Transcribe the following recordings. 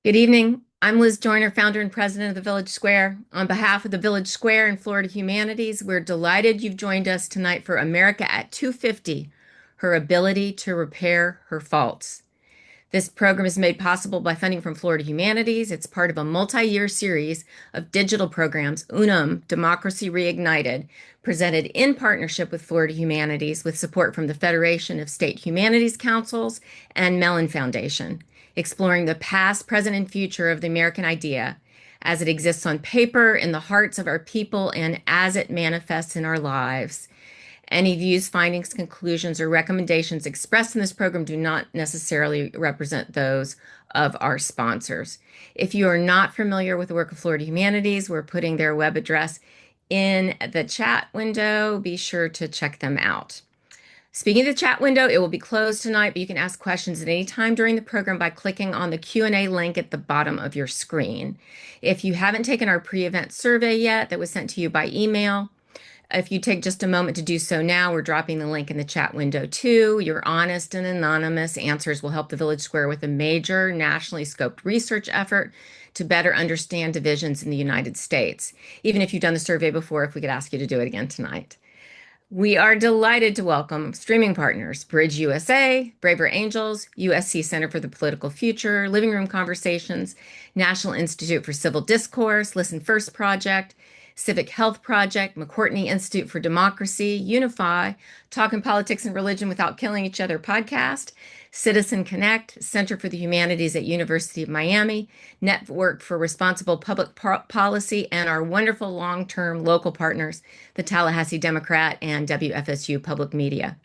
Good evening. I'm Liz Joyner, founder and president of the Village Square. On behalf of the Village Square and Florida Humanities, we're delighted you've joined us tonight for America at 250, Her Ability to Repair Her Faults. This program is made possible by funding from Florida Humanities. It's part of a multi-year series of digital programs, Unum, Democracy Reignited, presented in partnership with Florida Humanities with support from the Federation of State Humanities Councils and Mellon Foundation, exploring the past, present, and future of the American idea as it exists on paper in the hearts of our people and as it manifests in our lives. Any views, findings, conclusions, or recommendations expressed in this program do not necessarily represent those of our sponsors. If you are not familiar with the work of Florida Humanities, we're putting their web address in the chat window. Be sure to check them out. Speaking of the chat window, it will be closed tonight, but you can ask questions at any time during the program by clicking on the Q&A link at the bottom of your screen. If you haven't taken our pre-event survey yet that was sent to you by email, if you take just a moment to do so now, we're dropping the link in the chat window too. Your honest and anonymous answers will help the Village Square with a major nationally scoped research effort to better understand divisions in the United States. Even if you've done the survey before, if we could ask you to do it again tonight. We are delighted to welcome streaming partners, BridgeUSA, Braver Angels, USC Center for the Political Future, Living Room Conversations, National Institute for Civil Discourse, Listen First Project, Civic Health Project, McCourtney Institute for Democracy, Unify, Talking Politics and Religion Without Killing Each Other podcast, Citizen Connect, Center for the Humanities at University of Miami, Network for Responsible Public Policy, and our wonderful long-term local partners, the Tallahassee Democrat and WFSU Public Media.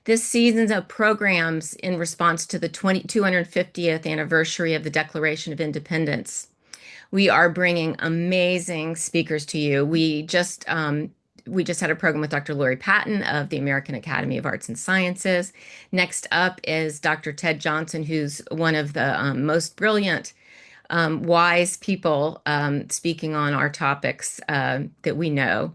This season of programs in response to the 250th anniversary of the Declaration of Independence. We are bringing amazing speakers to you. We just had a program with Dr. Lori Patton of the American Academy of Arts and Sciences. Next up is Dr. Ted Johnson, who's one of the most brilliant, wise people speaking on our topics that we know.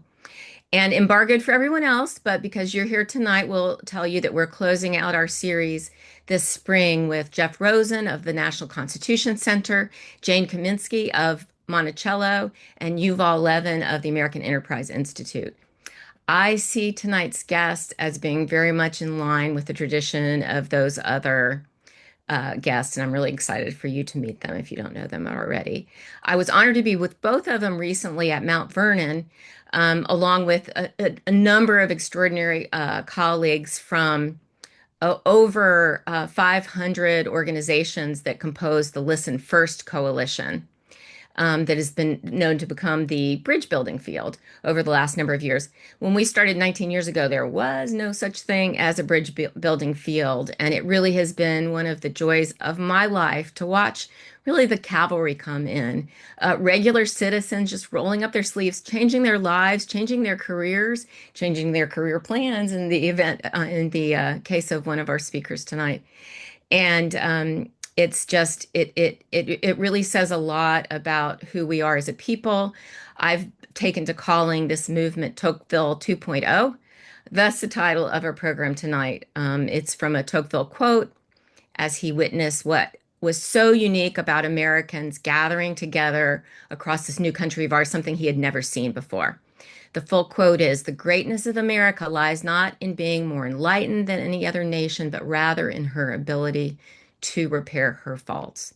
And embargoed for everyone else, but because you're here tonight, we'll tell you that we're closing out our series this spring with Jeff Rosen of the National Constitution Center, Jane Kaminsky of Monticello, and Yuval Levin of the American Enterprise Institute. I see tonight's guest as being very much in line with the tradition of those other guests, and I'm really excited for you to meet them if you don't know them already. I was honored to be with both of them recently at Mount Vernon, along with a number of extraordinary colleagues from over 500 organizations that compose the Listen First Coalition. That has been known to become the bridge building field over the last number of years. When we started 19 years ago, there was no such thing as a bridge building field, and it really has been one of the joys of my life to watch really the cavalry come in. Regular citizens just rolling up their sleeves, changing their lives, changing their careers, changing their career plans in the event, in the case of one of our speakers tonight. And it's just it really says a lot about who we are as a people. I've taken to calling this movement Tocqueville 2.0. That's the title of our program tonight. It's from a Tocqueville quote as he witnessed what was so unique about Americans gathering together across this new country of ours, something he had never seen before. The full quote is, "The greatness of America lies not in being more enlightened than any other nation, but rather in her ability to repair her faults."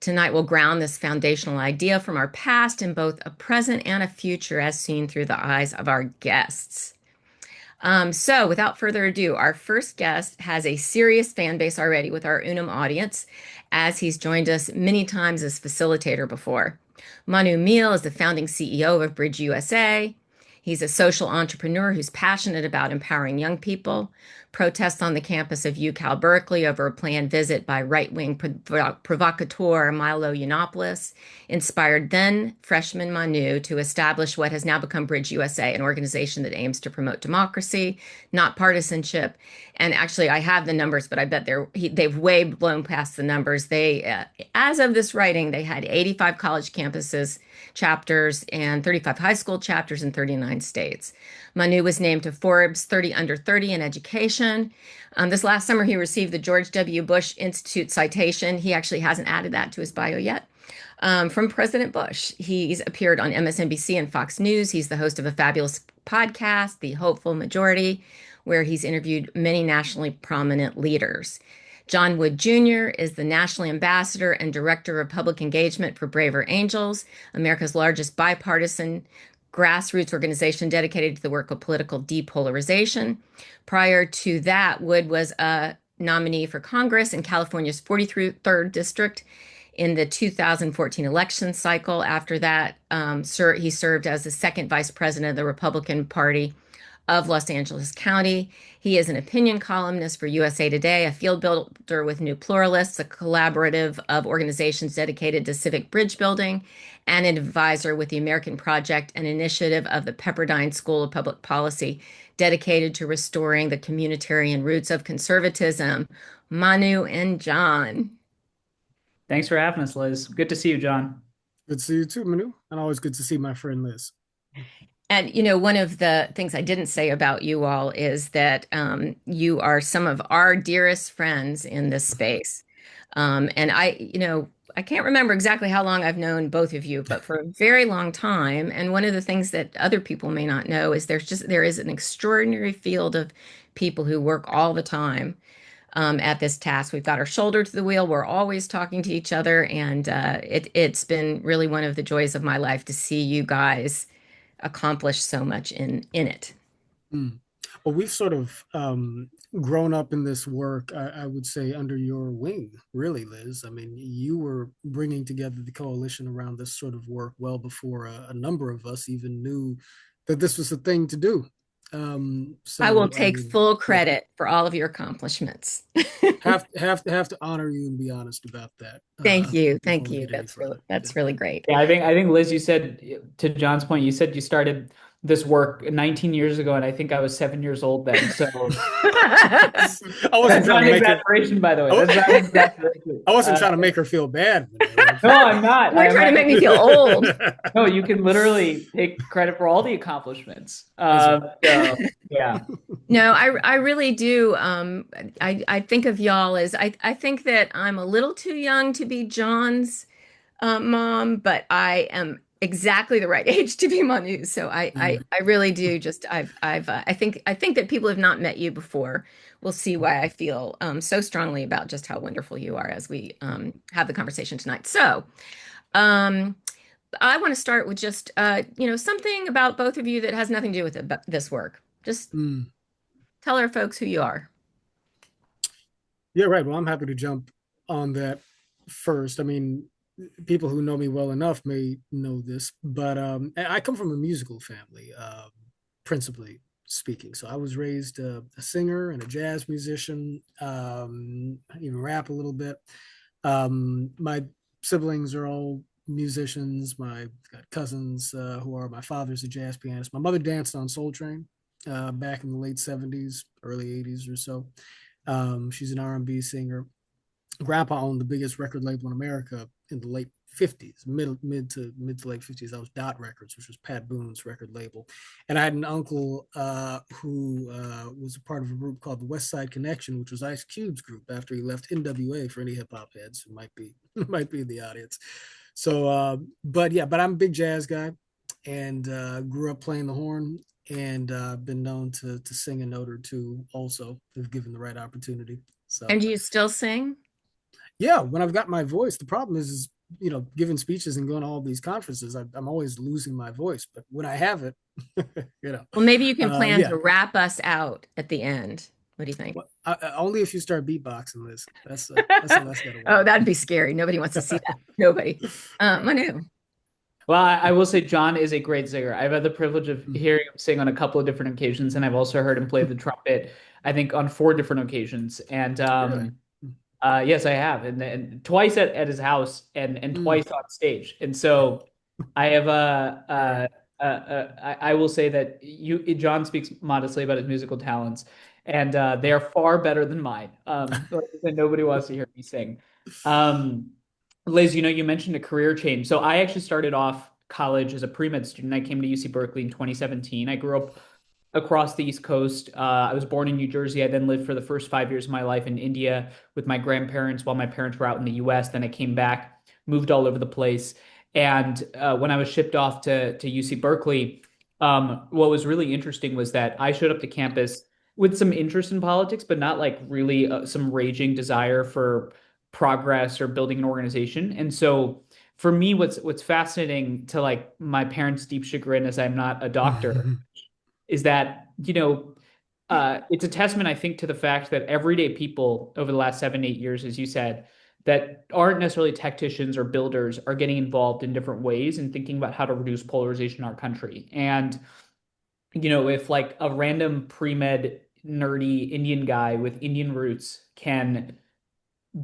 Tonight, we'll ground this foundational idea from our past in both a present and a future as seen through the eyes of our guests. So without further ado, our first guest has a serious fan base already with our Unum audience, as he's joined us many times as facilitator before. Manu Meel is the founding CEO of BridgeUSA. He's a social entrepreneur who's passionate about empowering young people. Protests on the campus of UCal Berkeley over a planned visit by right-wing provocateur Milo Yiannopoulos inspired then freshman Manu to establish what has now become BridgeUSA, an organization that aims to promote democracy, not partisanship. And actually, I have the numbers, but I bet they've way blown past the numbers. As of this writing, they had 85 college campuses, chapters, and 35 high school chapters in 39 states. Manu was named to Forbes 30 Under 30 in education Foundation. This last summer, he received the George W. Bush Institute citation. He actually hasn't added that to his bio yet. From President Bush. He's appeared on MSNBC and Fox News. He's the host of a fabulous podcast, The Hopeful Majority, where he's interviewed many nationally prominent leaders. John Wood Jr. is the National Ambassador and Director of Public Engagement for Braver Angels, America's largest bipartisan grassroots organization dedicated to the work of political depolarization. Prior to that, Wood was a nominee for Congress in California's 43rd District in the 2014 election cycle. After that, he served as the second vice president of the Republican Party of Los Angeles County. He is an opinion columnist for USA Today, a field builder with New Pluralists, a collaborative of organizations dedicated to civic bridge building, and an advisor with the American Project, an initiative of the Pepperdine School of Public Policy dedicated to restoring the communitarian roots of conservatism. Manu and John. Thanks for having us, Liz. Good to see you, John. Good to see you too, Manu. And always good to see my friend Liz. And, one of the things I didn't say about you all is that you are some of our dearest friends in this space. And I can't remember exactly how long I've known both of you, but for a very long time. And one of the things that other people may not know is there is an extraordinary field of people who work all the time at this task. We've got our shoulder to the wheel. We're always talking to each other. And it's been really one of the joys of my life to see you guys accomplish so much in it. Mm. Well, we've sort of grown up in this work, I would say, under your wing, really, Liz. I mean, you were bringing together the coalition around this sort of work well before a number of us even knew that this was a thing to do. I will take full credit for all of your accomplishments. have to honor you and be honest about that. Thank you. That's really great. Yeah, I think Liz, you said, to John's point, you said you started this work 19 years ago, and I think I was 7 years old then. So I wasn't trying to make exaggeration, by the way. That's not an exaggeration. I wasn't trying to make her feel bad. No, I'm not. You're trying to make me feel old. No, you can literally take credit for all the accomplishments. Yeah. No, I really do. I think of y'all as I think that I'm a little too young to be John's mom, but I am exactly the right age to be Manu. So I really do. Just I think that people have not met you before will see why I feel so strongly about just how wonderful you are as we have the conversation tonight. So I want to start with just something about both of you that has nothing to do with this work. Just tell our folks who you are. Yeah, right. Well, I'm happy to jump on that first. I mean, people who know me well enough may know this, but I come from a musical family, principally speaking. So I was raised a singer and a jazz musician, even rap a little bit. My siblings are all musicians. Got cousins who are, my father's a jazz pianist. My mother danced on Soul Train back in the late 70s, early 80s or so. She's an R&B singer. Grandpa owned the biggest record label in America in the late 50s, mid to late 50s. That was Dot Records, which was Pat Boone's record label. And I had an uncle who was a part of a group called the West Side Connection, which was Ice Cube's group after he left NWA, for any hip hop heads who might be in the audience. So, but I'm a big jazz guy, and grew up playing the horn, and been known to sing a note or two also, if given the right opportunity. So. And do you still sing? Yeah, when I've got my voice. The problem is giving speeches and going to all these conferences, I'm always losing my voice. But when I have it, Well, maybe you can plan to wrap us out at the end. What do you think? Well, only if you start beatboxing, Liz. That's gotta work. Oh, that'd be scary. Nobody wants to see that. Nobody. Manu. Well, I will say John is a great singer. I've had the privilege of hearing him sing on a couple of different occasions, and I've also heard him play the trumpet, I think, on 4 different occasions. And Really? Yes, I have, and twice at his house, and twice on stage. And so I have I will say that John speaks modestly about his musical talents, and they are far better than mine. Nobody wants to hear me sing. Liz, you mentioned a career change. So I actually started off college as a pre-med student. I came to UC Berkeley in 2017. I grew up across the East Coast. I was born in New Jersey. I then lived for the first 5 years of my life in India with my grandparents while my parents were out in the US. Then I came back, moved all over the place. And when I was shipped off to UC Berkeley, what was really interesting was that I showed up to campus with some interest in politics, but not like really some raging desire for progress or building an organization. And so for me, what's fascinating, to like my parents' deep chagrin, as I'm not a doctor, is that, it's a testament, I think, to the fact that everyday people over the last 7, 8 years, as you said, that aren't necessarily tacticians or builders are getting involved in different ways and thinking about how to reduce polarization in our country. And, if like a random pre-med nerdy Indian guy with Indian roots can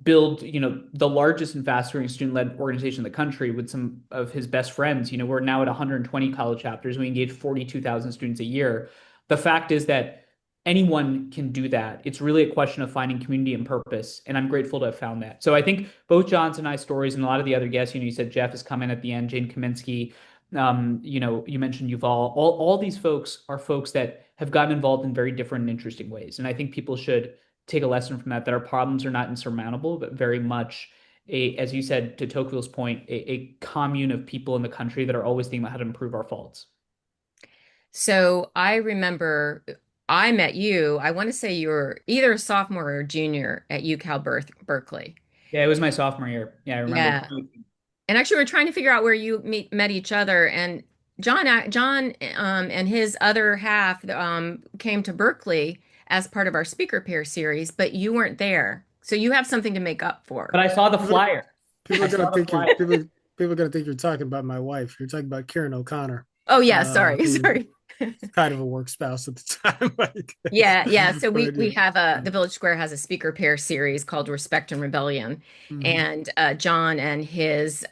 build, the largest and fastest growing student-led organization in the country with some of his best friends. We're now at 120 college chapters. We engage 42,000 students a year. The fact is that anyone can do that. It's really a question of finding community and purpose, and I'm grateful to have found that. So I think both John's and I's stories, and a lot of the other guests, you said Jeff is coming at the end, Jane Kaminsky, you mentioned Yuval. All these folks are folks that have gotten involved in very different and interesting ways, and I think people should take a lesson from that our problems are not insurmountable, but very much as you said, to Tocqueville's point, a commune of people in the country that are always thinking about how to improve our faults. So I remember I met you. I want to say you were either a sophomore or a junior at UCal Berkeley. Yeah, it was my sophomore year. Yeah, I remember. Yeah. And actually, we're trying to figure out where you met each other. And John, and his other half, came to Berkeley as part of our speaker pair series, but you weren't there. So you have something to make up for. But I saw the flyer. People I are gonna saw the think flyer. people are gonna think you're talking about my wife. You're talking about Karen O'Connor, Oh yeah, sorry, who sorry. kind of a work spouse at the time, I guess. Yeah, yeah. So we But we yeah, have yeah. the Village Square has a speaker pair series called Respect and Rebellion, Mhm. and John and his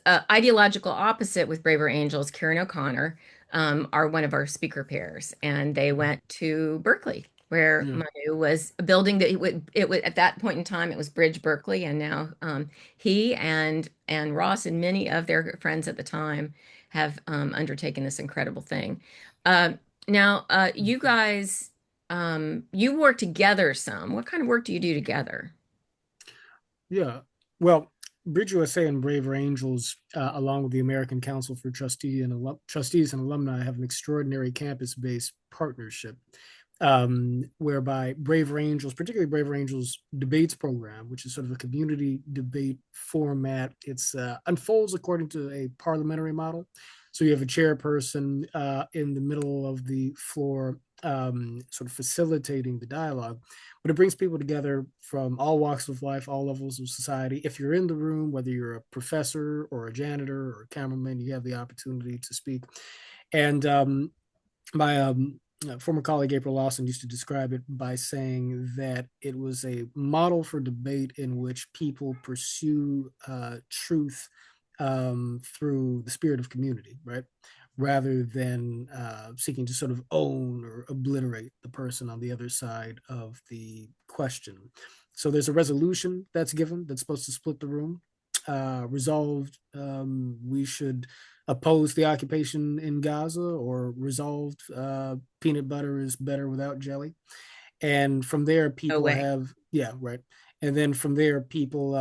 ideological opposite with Braver Angels, Karen O'Connor, are one of our speaker pairs, and they went to Berkeley, where Yeah. Manu was building the it would at that point in time it was Bridge Berkeley, and now he and Ross and many of their friends at the time have undertaken this incredible thing. Uh, Now, you guys, you work together some. What kind of work do you do together? Yeah. Well, BridgeUSA and Braver Angels, along with the American Council for Trustees and Alumni, have an extraordinary campus-based partnership, whereby Braver Angels, particularly Braver Angels debates program, which is sort of a community debate format. It's unfolds according to a parliamentary model. So you have a chairperson in the middle of the floor, sort of facilitating the dialogue, but it brings people together from all walks of life, all levels of society. If you're in the room, whether you're a professor or a janitor or a cameraman, you have the opportunity to speak. And my former colleague April Lawson used to describe it by saying that it was a model for debate in which people pursue truth through the spirit of community, right? Rather than seeking to sort of own or obliterate the person on the other side of the question. So there's a resolution that's given that's supposed to split the room. Resolved, we should oppose the occupation in Gaza, or resolved, peanut butter is better without jelly. And from there, No people way. have, yeah, right. And then from there, people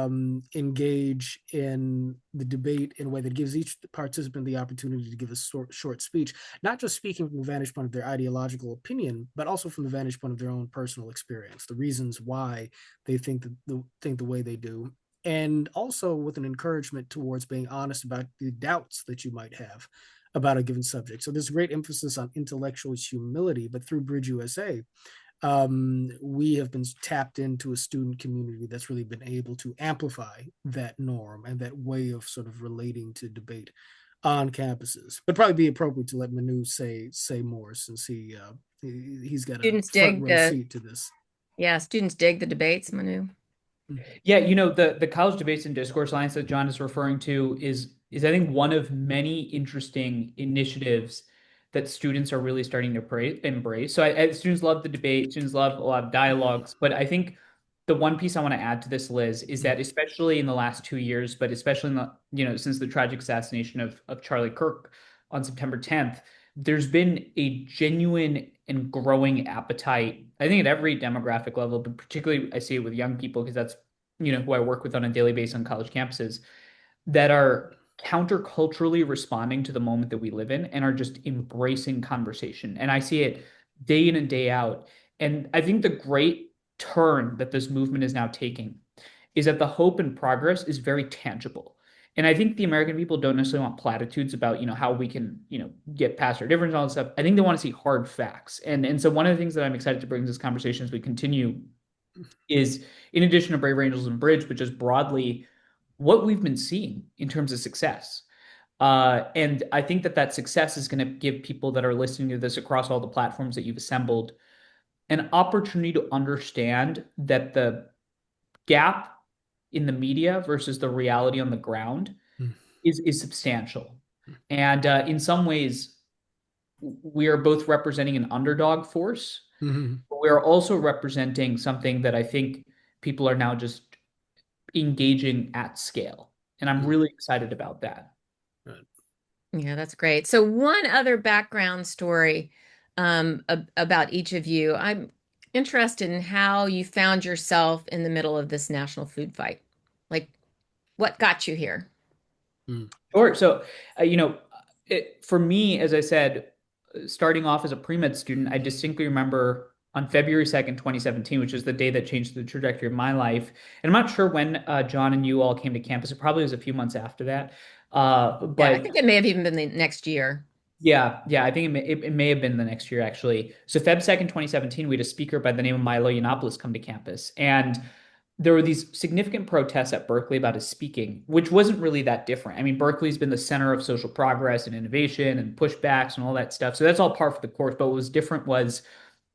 engage in the debate in a way that gives each participant the opportunity to give a short speech, not just speaking from the vantage point of their ideological opinion, but also from the vantage point of their own personal experience, the reasons why they think the way they do, and also with an encouragement towards being honest about the doubts that you might have about a given subject. So there's great emphasis on intellectual humility, but through Bridge USA, we have been tapped into a student community that's really been able to amplify that norm and that way of sort of relating to debate on campuses. But probably be appropriate to let Manu say more, since he's got a Students front dig row the, seat to this. yeah, students dig the debates, Manu. Yeah, the College Debates and Discourse Alliance that John is referring to is I think one of many interesting initiatives that students are really starting to embrace. So students love the debate, students love a lot of dialogues, but I think the one piece I want to add to this, Liz, is that especially in the last 2 years, but especially in the, since the tragic assassination of Charlie Kirk on September 10th, there's been a genuine and growing appetite, I think at every demographic level, but particularly I see it with young people because that's, who I work with on a daily basis on college campuses that are counterculturally responding to the moment that we live in and are just embracing conversation. And I see it day in and day out. And I think the great turn that this movement is now taking is that the hope and progress is very tangible. And I think the American people don't necessarily want platitudes about, how we can, get past our difference and all that stuff. I think they want to see hard facts. And so one of the things that I'm excited to bring to this conversation as we continue is, in addition to Brave Angels and Bridge, but just broadly what we've been seeing in terms of success. And I think that that success is going to give people that are listening to this across all the platforms that you've assembled an opportunity to understand that the gap in the media versus the reality on the ground Mm. is substantial. And in some ways, we are both representing an underdog force, Mhm. but we are also representing something that I think people are now just engaging at scale. And I'm Mm. really excited about that. Right. Yeah, that's great. So one other background story about each of you. I'm interested in how you found yourself in the middle of this national food fight. Like, what got you here? Mm. Sure. So, for me, as I said, starting off as a pre-med student, I distinctly remember on February 2nd, 2017, which is the day that changed the trajectory of my life. And I'm not sure when John and you all came to campus. It probably was a few months after that. Yeah, I But think it may have even been the next year. yeah, I think it may have been the next year actually. So Feb 2nd, 2017, we had a speaker by the name of Milo Yiannopoulos come to campus, and there were these significant protests at Berkeley about his speaking, which wasn't really that different. I mean, Berkeley's been the center of social progress and innovation and pushbacks and all that stuff, so that's all par for the course. But what was different was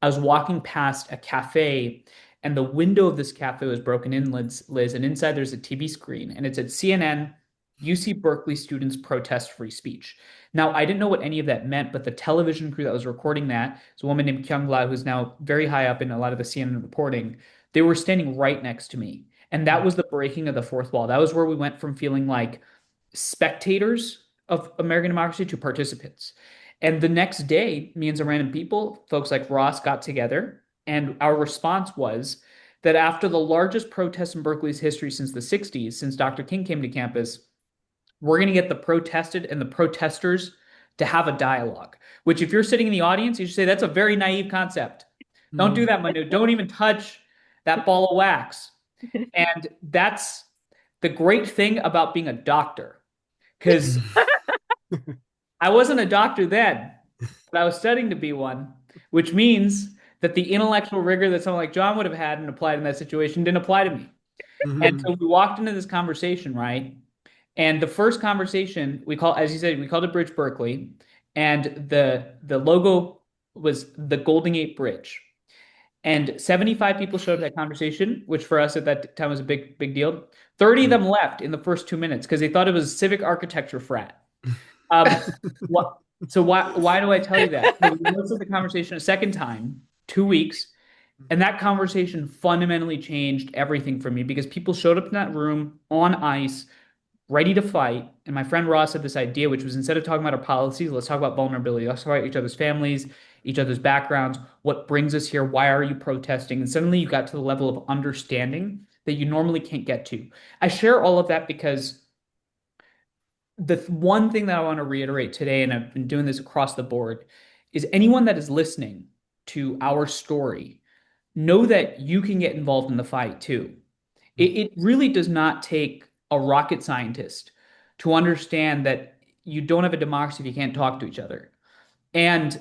I was walking past a cafe, and the window of this cafe was broken in, Liz, and inside there's a TV screen, and it said CNN, UC Berkeley students protest free speech. Now, I didn't know what any of that meant, but the television crew that was recording that is a woman named Kyung La, who's now very high up in a lot of the CNN reporting. They were standing right next to me. And that Mm. was the breaking of the fourth wall. That was where we went from feeling like spectators of American democracy to participants. And the next day, me and some random people, folks like Ross, got together, and our response was that after the largest protest in Berkeley's history since the 60s, since Dr. King came to campus, we're going to get the protested and the protesters to have a dialogue. Which, if you're sitting in the audience, you should say, that's a very naive concept. Don't do Mm. that, Manu. Don't even touch that ball of wax. And that's the great thing about being a doctor. Because I wasn't a doctor then, but I was studying to be one, which means that the intellectual rigor that someone like John would have had and applied in that situation didn't apply to me. And Mhm. so we walked into this conversation, right? And the first conversation we call, as you said, we called it Bridge Berkeley, and the logo was the Golden Gate Bridge. And 75 people showed up at that conversation, which for us at that time was a big deal. 30 of Mm. them left in the first 2 minutes because they thought it was civic architecture frat. Um, what, so why do I tell you that? So we listened to the conversation a second time, 2 weeks, and that conversation fundamentally changed everything for me because people showed up in that room on ice, ready to fight. And my friend Ross had this idea, which was instead of talking about our policies, let's talk about vulnerability. Let's talk about each other's families, each other's backgrounds, what brings us here, why are you protesting? And suddenly you got to the level of understanding that you normally can't get to. I share all of that because the one thing that I want to reiterate today, and I've been doing this across the board, is anyone that is listening to our story, know that you can get involved in the fight too. It really does not take a rocket scientist to understand that you don't have a democracy if you can't talk to each other. And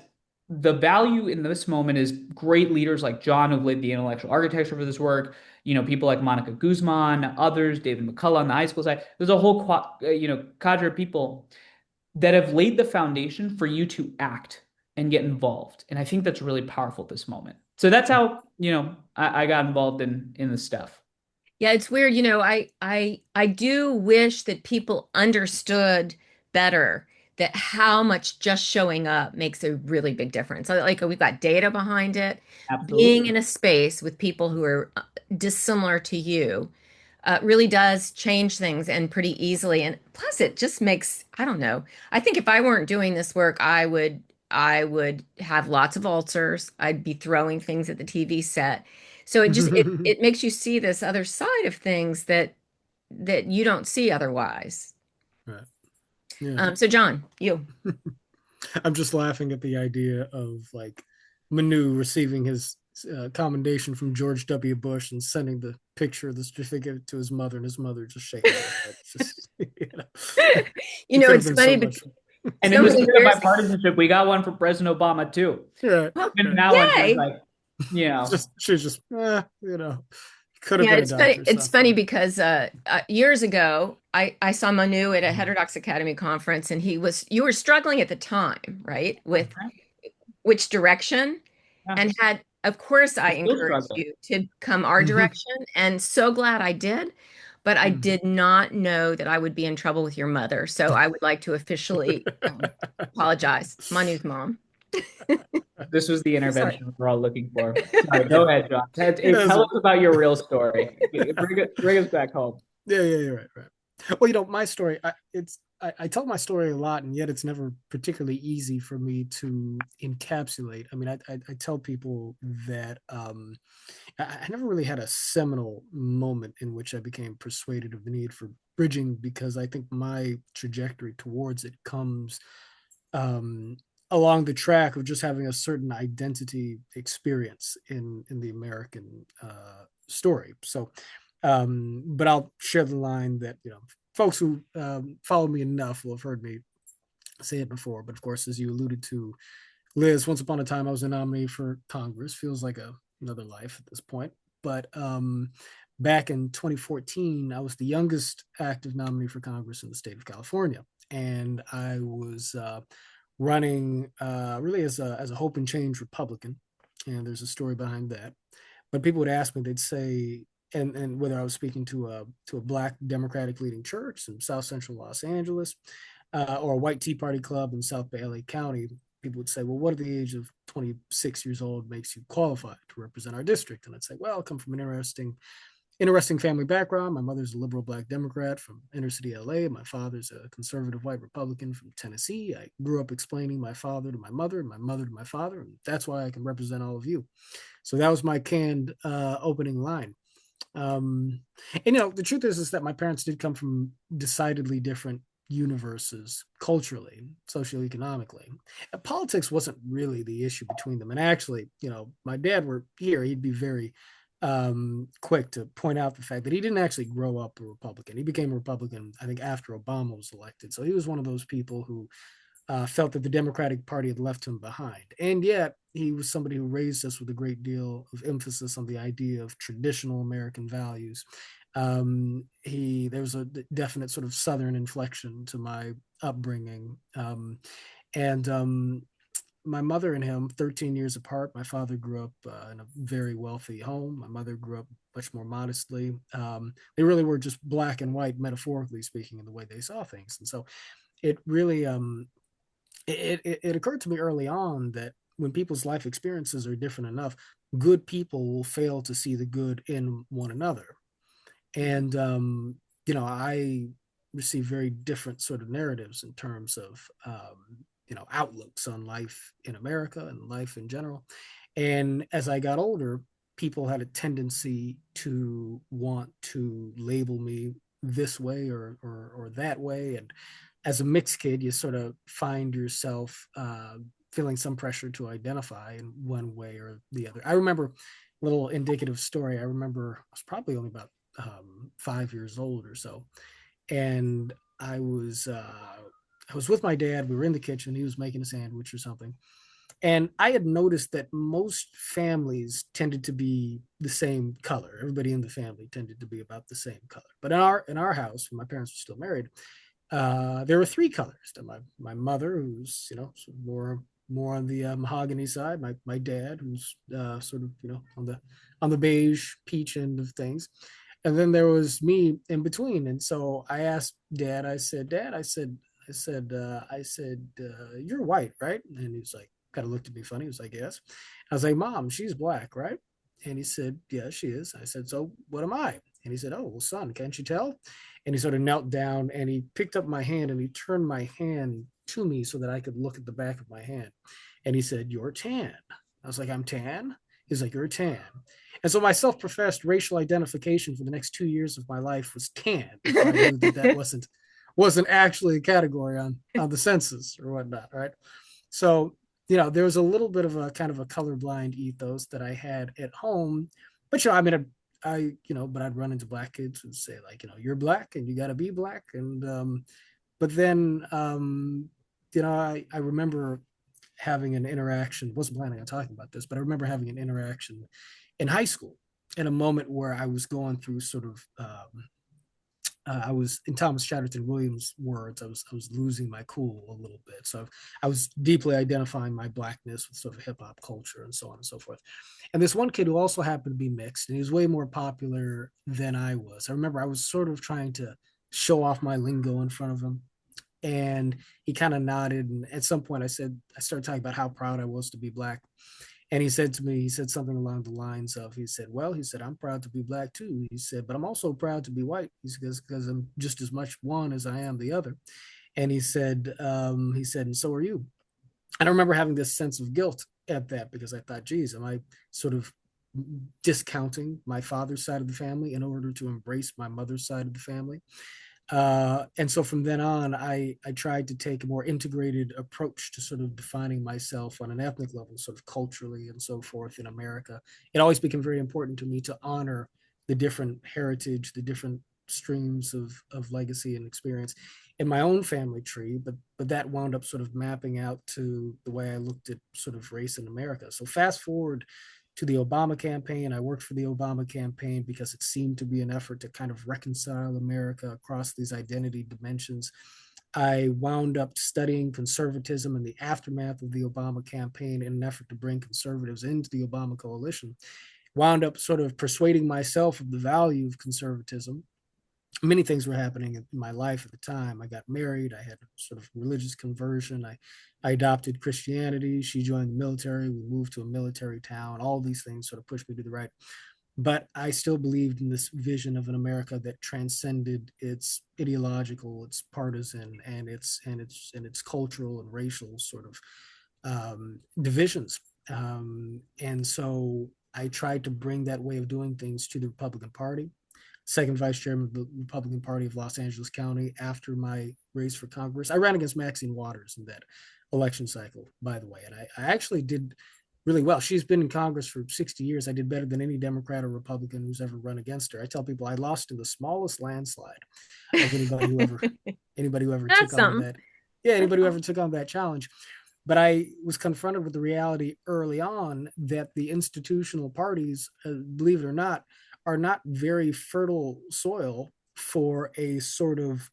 the value in this moment is great leaders like John, who've laid the intellectual architecture for this work. People like Monica Guzman, others, David McCullough on the high school side. There's a whole cadre of people that have laid the foundation for you to act and get involved. And I think that's really powerful at this moment. So that's how I got involved in this stuff. Yeah, it's weird. I do wish that people understood better that how much just showing up makes a really big difference. Like we've got data behind it. Being Absolutely. in a space with people who are dissimilar to you really does change things and pretty easily. And plus, it just makes, I don't know. I think if I weren't doing this work, I would have lots of ulcers. I'd be throwing things at the TV set. So it makes you see this other side of things that you don't see otherwise. Right. Yeah. So John, you. I'm just laughing at the idea of like Manu receiving his commendation from George W. Bush and sending the picture of the certificate to his mother, and his mother just shaking her head. It's just, You it know, could have it's been funny so because much. And so in the many spirit of years. bipartisanship, we got one for President Obama too. Yeah. Well, And Right. now on she's yay. like, you know, She's just, could have Yeah, been a it's funny. doctor. It's So. funny because years ago, I saw Manu at a Mhm. Heterodox Academy conference, and you were struggling at the time, right, with okay, which direction, yeah, and had, of course, I we're still encouraged struggling. you to come our direction, and so glad I did. But I Mhm. did not know that I would be in trouble with your mother, so I would like to officially apologize, Manu's mom. This was the Sorry. intervention we're all looking for. Sorry, go ahead, John. Yes. Tell us about your real story. Bring us back home. Yeah, you're right. Well, my story, I tell my story a lot, and yet it's never particularly easy for me to encapsulate. I mean, I tell people that I never really had a seminal moment in which I became persuaded of the need for bridging, because I think my trajectory towards it comes um, along the track of just having a certain identity experience in the American story. So, but I'll share the line that folks who follow me enough will have heard me say it before. But of course, as you alluded to, Liz, once upon a time I was a nominee for Congress. Feels like another life at this point. But back in 2014, I was the youngest active nominee for Congress in the state of California, and I was running really as a hope and change Republican. And there's a story behind that. But people would ask me, they'd say, and whether I was speaking to a black Democratic leading church in South Central Los Angeles, or a white Tea Party club in South Bay LA County, people would say, well, what at the age of 26 years old makes you qualified to represent our district? And I'd say, well, I come from an interesting family background. My mother's a liberal black Democrat from inner city LA. My father's a conservative white Republican from Tennessee. I grew up explaining my father to my mother and my mother to my father, and that's why I can represent all of you. So that was my canned opening line. And the truth is that my parents did come from decidedly different universes culturally, socioeconomically. And politics wasn't really the issue between them. And actually, my dad were here, he'd be very quick to point out the fact that he didn't actually grow up a Republican. He became a Republican, I think, after Obama was elected. So he was one of those people who felt that the Democratic Party had left him behind. And yet, he was somebody who raised us with a great deal of emphasis on the idea of traditional American values. There was a definite sort of Southern inflection to my upbringing. And my mother and him, 13 years apart. My father grew up in a very wealthy home. My mother grew up much more modestly. They really were just black and white, metaphorically speaking, in the way they saw things. And so it really it occurred to me early on that when people's life experiences are different enough, good people will fail to see the good in one another. And I receive very different sort of narratives in terms of outlooks on life in America and life in general. And as I got older, people had a tendency to want to label me this way or that way. And as a mixed kid, you sort of find yourself feeling some pressure to identify in one way or the other. I remember a little indicative story. I remember I was probably only about 5 years old or so, and I was with my dad. We were in the kitchen. He was making a sandwich or something, and I had noticed that most families tended to be the same color. Everybody in the family tended to be about the same color. But in our house, when my parents were still married, there were three colors. My mother, who's more on the mahogany side. My dad, who's sort of on the beige peach end of things, and then there was me in between. And so I asked Dad. I said, Dad, you're white, right? And he was like, kind of looked at me funny. He was like, yes. I was like, Mom, she's black, right? And he said, yeah, she is. I said, so what am I? And he said, oh, well, son, can't you tell? And he sort of knelt down and he picked up my hand and he turned my hand to me so that I could look at the back of my hand. And he said, "You're tan." I was like, "I'm tan?" He's like, "You're tan." And so my self-professed racial identification for the next 2 years of my life was tan, before I knew that that wasn't actually a category on the census or whatnot, right? So, there was a little bit of a kind of a colorblind ethos that I had at home. But I mean, but I'd run into black kids who say, like, "You're black and you got to be black." And but then I remember having an interaction. Wasn't planning on talking about this, but I remember having an interaction in high school, in a moment where I was going through sort of I was, in Thomas Chatterton Williams' words, I was losing my cool a little bit. So I was deeply identifying my blackness with sort of hip hop culture and so on and so forth. And this one kid who also happened to be mixed, and he was way more popular than I was. I remember I was sort of trying to show off my lingo in front of him, and he kind of nodded. And at some point, I started talking about how proud I was to be black. And he said to me, he said something along the lines of, he said, "Well, he said, I'm proud to be black too." He said, "But I'm also proud to be white." He said, "Because I'm just as much one as I am the other." And he said, "And so are you." And I remember having this sense of guilt at that, because I thought, geez, am I sort of discounting my father's side of the family in order to embrace my mother's side of the family? And so from then on, I tried to take a more integrated approach to sort of defining myself on an ethnic level, sort of culturally and so forth in America. It always became very important to me to honor the different heritage, the different streams of legacy and experience in my own family tree, but that wound up sort of mapping out to the way I looked at sort of race in America. So fast forward to the Obama campaign. I worked for the Obama campaign because it seemed to be an effort to kind of reconcile America across these identity dimensions. I wound up studying conservatism in the aftermath of the Obama campaign in an effort to bring conservatives into the Obama coalition. Wound up sort of persuading myself of the value of conservatism. Many things were happening in my life at the time. I got married. I had sort of religious conversion. I adopted Christianity. She joined the military. We moved to a military town. All these things sort of pushed me to the right. But I still believed in this vision of an America that transcended its ideological, its partisan, and its cultural and racial sort of divisions. And so I tried to bring that way of doing things to the Republican Party. Second vice chairman of the Republican Party of Los Angeles County after my race for Congress. I ran against Maxine Waters in that election cycle, by the way, and I actually did really well. She's been in Congress for 60 years. I did better than any Democrat or Republican who's ever run against her. I tell people I lost in the smallest landslide of anybody who ever That's took on something. that. Yeah, anybody who ever took on that challenge. But I was confronted with the reality early on that the institutional parties, believe it or not, are not very fertile soil for a sort of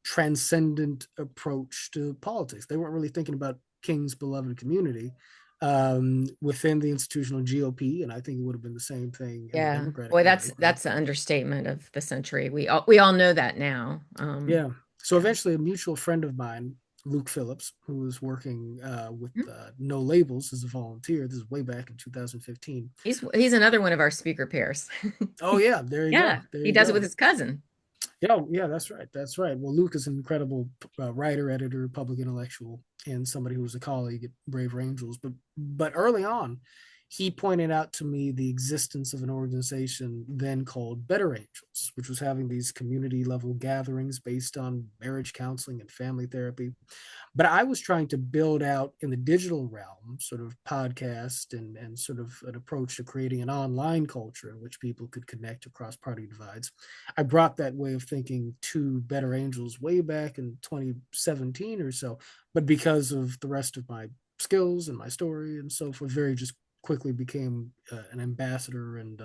transcendent approach to politics. They weren't really thinking about King's beloved community within the institutional GOP, and I think it would have been the same thing in the Yeah. Democratic Boy, that's Party. that's the understatement of the century. We all know that now. Yeah. So Yeah. eventually, a mutual friend of mine, Luke Phillips, who was working with No Labels as a volunteer, this is way back in 2015. He's another one of our speaker pairs. Oh yeah, there you go, Yeah, there he you does it with go. his cousin. Yeah, yeah, that's right, that's right. Well, Luke is an incredible writer, editor, public intellectual, and somebody who was a colleague at Braver Angels. But early on, he pointed out to me the existence of an organization then called Better Angels, which was having these community level gatherings based on marriage counseling and family therapy. But I was trying to build out in the digital realm, sort of podcast and sort of an approach to creating an online culture in which people could connect across party divides. I brought that way of thinking to Better Angels way back in 2017 or so, but because of the rest of my skills and my story and so forth, very just quickly became an ambassador and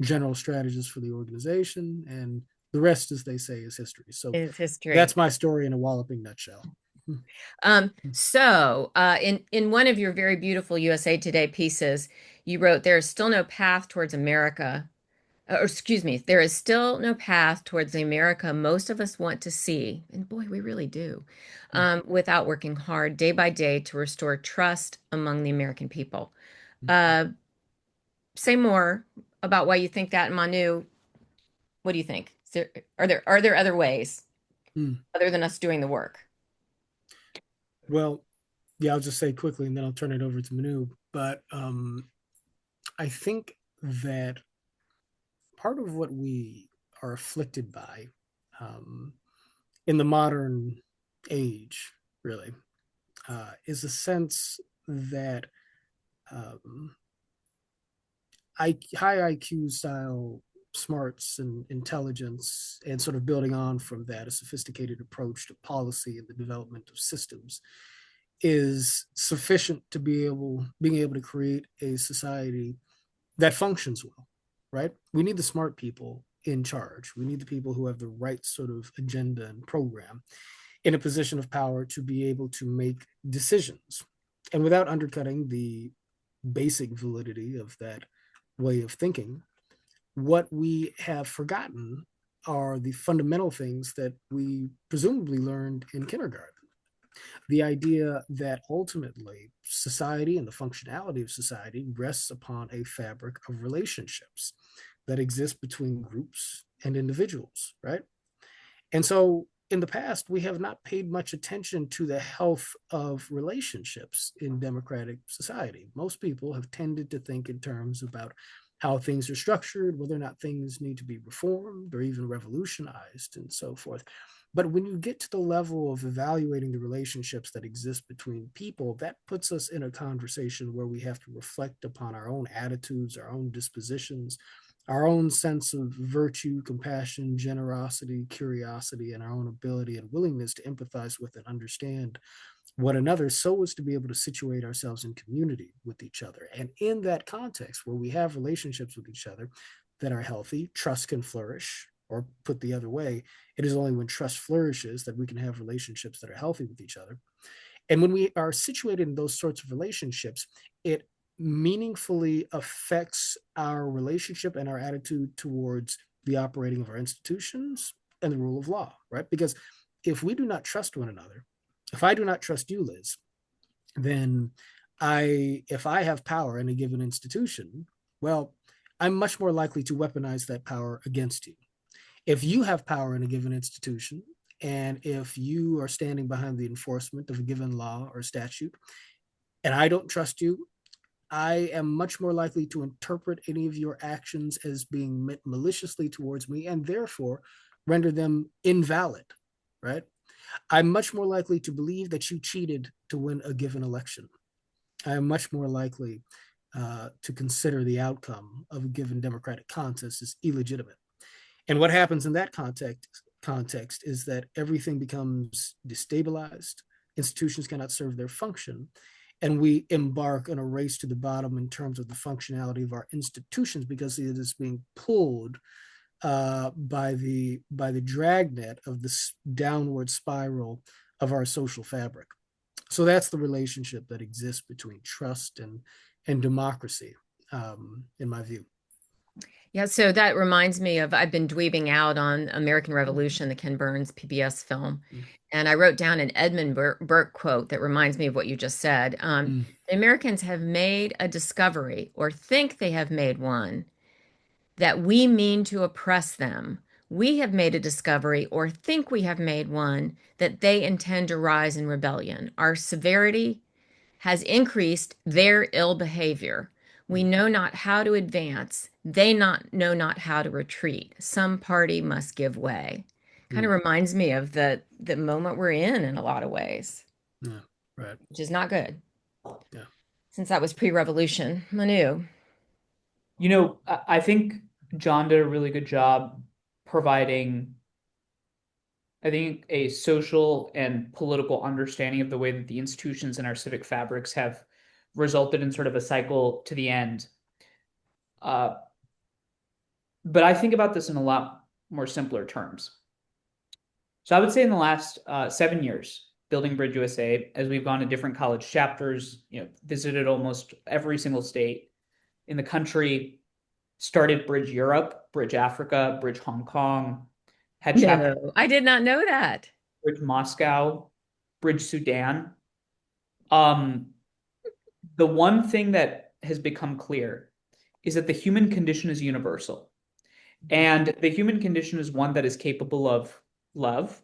general strategist for the organization. And the rest, as they say, is history. So Is history. that's my story in a walloping nutshell. In one of your very beautiful USA Today pieces, you wrote, "There is still no path towards America, or excuse me, there is still no path towards the America most of us want to see." And boy, we really do. Without working hard day by day to restore trust among the American people. Uh, Say more about why you think that, Manu. What do you think? Are there other ways Mm. other than us doing the work? Well, yeah, I'll just say quickly, and then I'll turn it over to Manu. But I think that part of what we are afflicted by um, in the modern age, really, is a sense that um, high IQ style smarts and intelligence, and sort of building on from that, a sophisticated approach to policy and the development of systems is sufficient to being able to create a society that functions well, right? We need the smart people in charge. We need the people who have the right sort of agenda and program in a position of power to be able to make decisions, and without undercutting the basic validity of that way of thinking. What we have forgotten are the fundamental things that we presumably learned in kindergarten. The idea that ultimately society and the functionality of society rests upon a fabric of relationships that exist between groups and individuals, right? And so in the past, we have not paid much attention to the health of relationships in democratic society. Most people have tended to think in terms about how things are structured, whether or not things need to be reformed or even revolutionized, and so forth. But when you get to the level of evaluating the relationships that exist between people, that puts us in a conversation where we have to reflect upon our own attitudes, our own dispositions, our own sense of virtue, compassion, generosity, curiosity, and our own ability and willingness to empathize with and understand one another, so as to be able to situate ourselves in community with each other. And in that context, where we have relationships with each other that are healthy, trust can flourish. Or put the other way, it is only when trust flourishes that we can have relationships that are healthy with each other. And when we are situated in those sorts of relationships, it meaningfully affects our relationship and our attitude towards the operating of our institutions and the rule of law, right? Because if we do not trust one another, if I do not trust you, Liz, then if I have power in a given institution, well, I'm much more likely to weaponize that power against you. If you have power in a given institution, and if you are standing behind the enforcement of a given law or statute, and I don't trust you, I am much more likely to interpret any of your actions as being meant maliciously towards me, and therefore render them invalid, right? I'm much more likely to believe that you cheated to win a given election. I am much more likely to consider the outcome of a given democratic contest as illegitimate. And what happens in that context is that everything becomes destabilized. Institutions cannot serve their function, and we embark on a race to the bottom in terms of the functionality of our institutions, because it is being pulled by the dragnet of this downward spiral of our social fabric. So that's the relationship that exists between trust and democracy, in my view. Yeah, so that reminds me of I've been dweebing out on American Revolution, the Ken Burns PBS film. And I wrote down an Edmund Burke quote that reminds me of what you just said. The Americans have made a discovery, or think they have made one, that we mean to oppress them. We have made a discovery, or think we have made one, that they intend to rise in rebellion. Our severity has increased their ill behavior. We know not how to advance. They know not how to retreat. Some party must give way. Kind of reminds me of the moment we're in a lot of ways. Yeah, right. Which is not good. Yeah. Since that was pre-revolution. Manu. I think John did a really good job providing, I think, a social and political understanding of the way that the institutions in our civic fabrics have resulted in sort of a cycle to the end. But I think about this in a lot more simpler terms. So I would say in the last 7 years, building BridgeUSA, as we've gone to different college chapters, visited almost every single state in the country, started Bridge Europe, Bridge Africa, Bridge Hong Kong, had chapters. No, I did not know that. Bridge Moscow, Bridge Sudan. The one thing that has become clear is that the human condition is universal. And the human condition is one that is capable of love,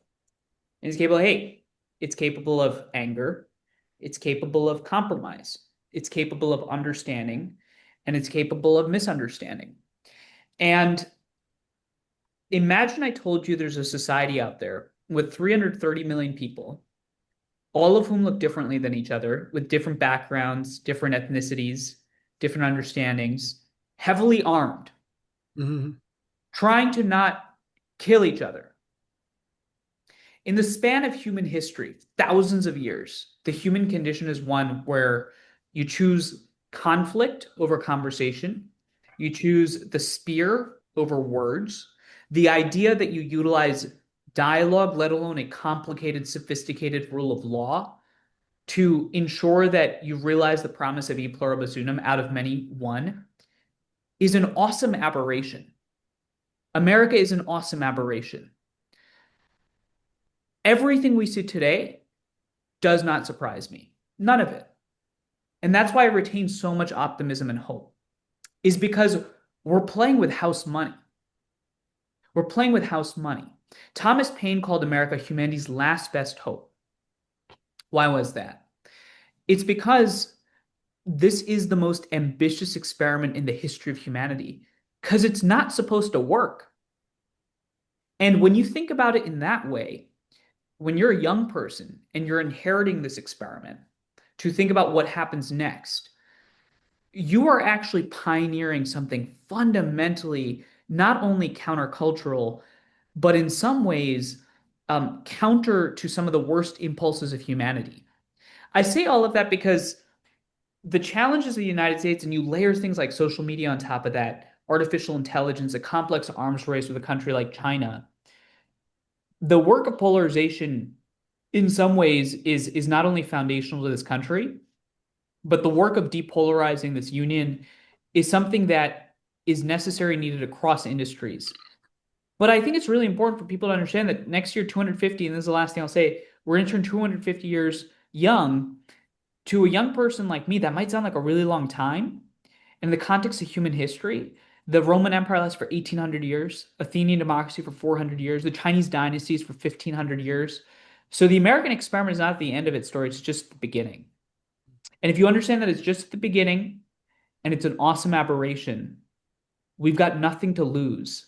and is capable of hate. It's capable of anger. It's capable of compromise. It's capable of understanding, and it's capable of misunderstanding. And imagine I told you there's a society out there with 330 million people, all of whom look differently than each other, with different backgrounds, different ethnicities, different understandings, heavily armed, trying to not kill each other. In the span of human history, thousands of years, the human condition is one where you choose conflict over conversation, you choose the spear over words, the idea that you utilize dialogue, let alone a complicated, sophisticated rule of law, to ensure that you realize the promise of e pluribus unum, out of many, one, is an awesome aberration. America is an awesome aberration. Everything we see today does not surprise me. None of it. And that's why I retain so much optimism and hope, is because we're playing with house money. We're playing with house money. Thomas Paine called America humanity's last best hope. Why was that? It's because this is the most ambitious experiment in the history of humanity, because it's not supposed to work. And when you think about it in that way, when you're a young person and you're inheriting this experiment to think about what happens next, you are actually pioneering something fundamentally not only countercultural, but in some ways counter to some of the worst impulses of humanity. I say all of that because the challenges of the United States, and you layer things like social media on top of that, artificial intelligence, a complex arms race with a country like China, the work of polarization in some ways is not only foundational to this country, but the work of depolarizing this union is something that is necessary and needed across industries. But I think it's really important for people to understand that next year, 250, and this is the last thing I'll say, we're going to turn 250 years young. To a young person like me, that might sound like a really long time. In the context of human history, the Roman Empire lasted for 1,800 years, Athenian democracy for 400 years, the Chinese dynasties for 1,500 years. So the American experiment is not the end of its story, it's just the beginning. And if you understand that it's just the beginning and it's an awesome aberration, we've got nothing to lose,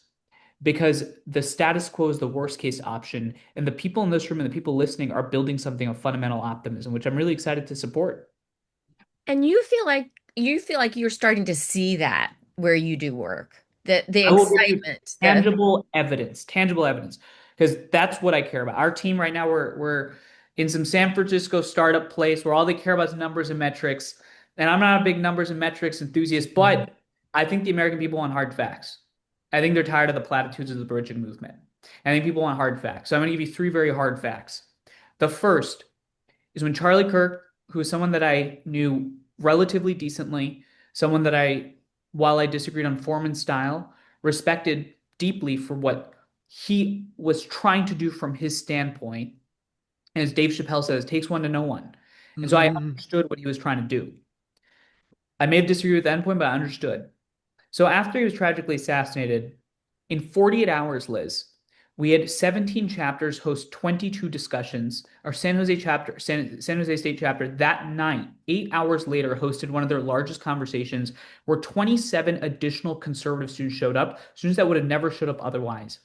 because the status quo is the worst case option. And the people in this room and the people listening are building something of fundamental optimism, which I'm really excited to support. And you feel like you're starting to see that where you do work. The I will give you excitement, the tangible evidence, because that's what I care about. Our team right now, we're in some San Francisco startup place where all they care about is numbers and metrics. And I'm not a big numbers and metrics enthusiast, but I think the American people want hard facts. I think they're tired of the platitudes of the bridging movement. I think people want hard facts. So I'm going to give you three very hard facts. The first is when Charlie Kirk, who is someone that I knew relatively decently, someone that while I disagreed on form and style, respected deeply for what he was trying to do from his standpoint. And as Dave Chappelle says, it takes one to know one. And so I understood what he was trying to do. I may have disagreed with the endpoint, but I understood. So after he was tragically assassinated, in 48 hours, Liz, we had 17 chapters host 22 discussions. Our San Jose State chapter that night, 8 hours later, hosted one of their largest conversations where 27 additional conservative students showed up, students that would have never showed up otherwise.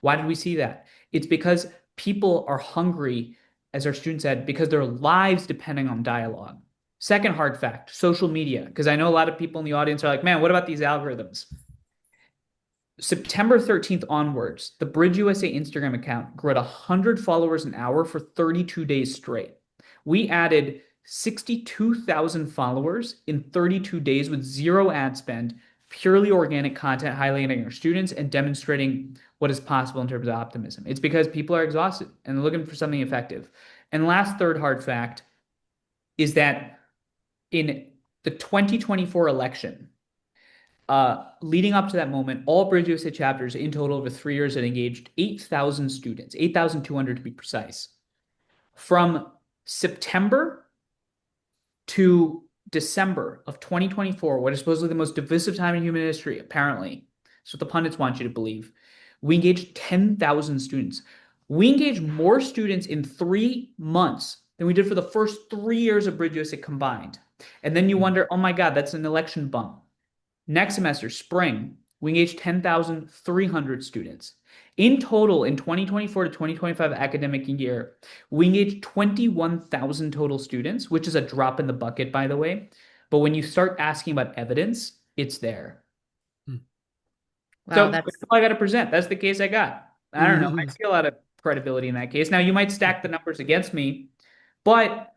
Why did we see that? It's because people are hungry, as our student said, because their lives depending on dialogue. Second hard fact, social media, because I know a lot of people in the audience are like, man, what about these algorithms? September 13th onwards, the BridgeUSA Instagram account grew at 100 followers an hour for 32 days straight. We added 62,000 followers in 32 days with zero ad spend, purely organic content highlighting our students and demonstrating what is possible in terms of optimism. It's because people are exhausted and they're looking for something effective. And last third hard fact is that in the 2024 election, leading up to that moment, all BridgeUSA chapters in total over 3 years had engaged 8,000 students, 8,200 to be precise. From September to December of 2024, what is supposedly the most divisive time in human history, apparently, that's what the pundits want you to believe, we engaged 10,000 students. We engaged more students in 3 months than we did for the first 3 years of BridgeUSA combined. And then you wonder, oh my God, that's an election bump. Next semester, spring, we engaged 10,300 students. In total, in 2024 to 2025 academic year, we engaged 21,000 total students, which is a drop in the bucket, by the way. But when you start asking about evidence, it's there. Wow, So that's that's all I got to present. That's the case I got. I don't know. I see a lot of credibility in that case. Now, you might stack the numbers against me, but